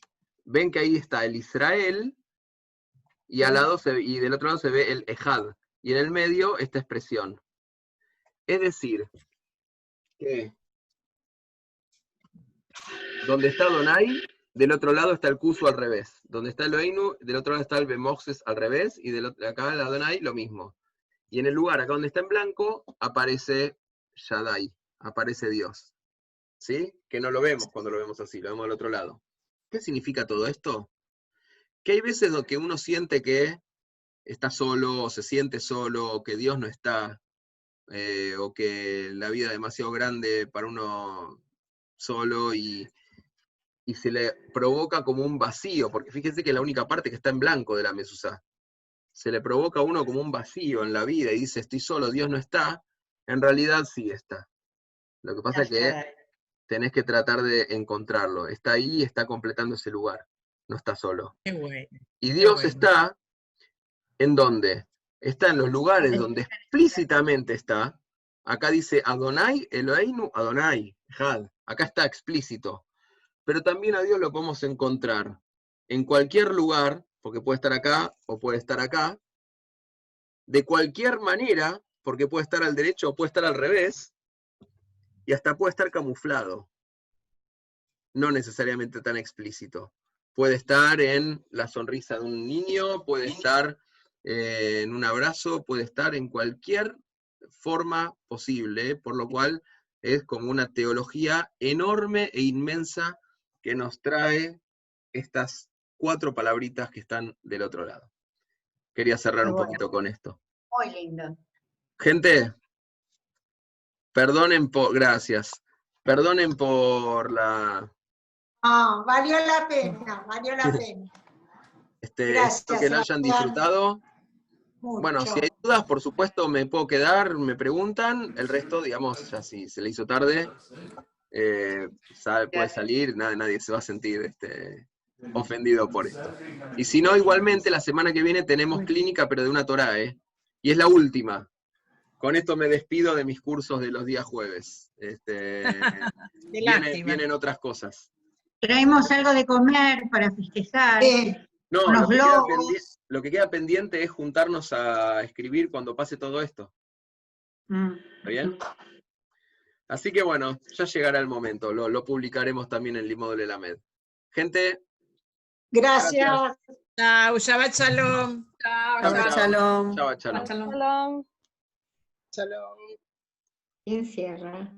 Speaker 1: Ven que ahí está el Israel, y al lado y del otro lado se ve el Ejad, y en el medio esta expresión. Es decir, que donde está Adonai, del otro lado está el Kuzu al revés. Donde está Eloheinu, del otro lado está el Bemoxes al revés, y acá el Adonai lo mismo. Y en el lugar, acá donde está en blanco, aparece Shaddai, aparece Dios. ¿Sí? Que no lo vemos cuando lo vemos así, lo vemos al otro lado. ¿Qué significa todo esto? Que hay veces que uno siente que está solo, o se siente solo, o que Dios no está, o que la vida es demasiado grande para uno solo, y se le provoca como un vacío, porque fíjense que es la única parte que está en blanco de la mezuzá. Se le provoca a uno como un vacío en la vida, y dice, estoy solo, Dios no está. En realidad sí está. Lo que pasa es que tenés que tratar de encontrarlo. Está ahí y está completando ese lugar. No está solo.
Speaker 6: Qué bueno.
Speaker 1: Y Dios está, ¿en dónde? está en los lugares donde explícitamente está. Acá dice Adonai, Eloheinu, Adonai, Ejad. Acá está explícito. Pero también a Dios lo podemos encontrar en cualquier lugar, porque puede estar acá o puede estar acá, de cualquier manera, porque puede estar al derecho o puede estar al revés, y hasta puede estar camuflado. No necesariamente tan explícito. Puede estar en la sonrisa de un niño, puede estar en un abrazo, puede estar en cualquier forma posible, por lo cual es como una teología enorme e inmensa que nos trae estas 4 palabritas que están del otro lado. Quería cerrar un poquito con esto.
Speaker 2: Muy lindo.
Speaker 1: Gente, perdonen por... Gracias. Perdonen por la...
Speaker 8: Ah, valió la pena, valió la pena.
Speaker 1: Espero que la hayan disfrutado.
Speaker 8: Mucho.
Speaker 1: Bueno, si hay dudas, por supuesto, me puedo quedar, me preguntan. El resto, digamos, ya si se le hizo tarde, puede salir, nadie se va a sentir ofendido por esto. Y si no, igualmente, la semana que viene tenemos clínica, pero de una Torá, y es la última. Con esto me despido de mis cursos de los días jueves. Vienen otras cosas.
Speaker 2: Traemos algo de comer para festejar.
Speaker 1: No,
Speaker 2: unos
Speaker 1: lo que queda pendiente es juntarnos a escribir cuando pase todo esto. ¿Está bien? Así que bueno, ya llegará el momento. Lo publicaremos también en Limodul Elamed. Gente.
Speaker 8: Gracias.
Speaker 6: Chao, Shabbat Shalom.
Speaker 3: Shabbat Shalom.
Speaker 1: Shabbat Shalom.
Speaker 7: Shalom.
Speaker 4: Shalom.
Speaker 9: ¿Quién cierra?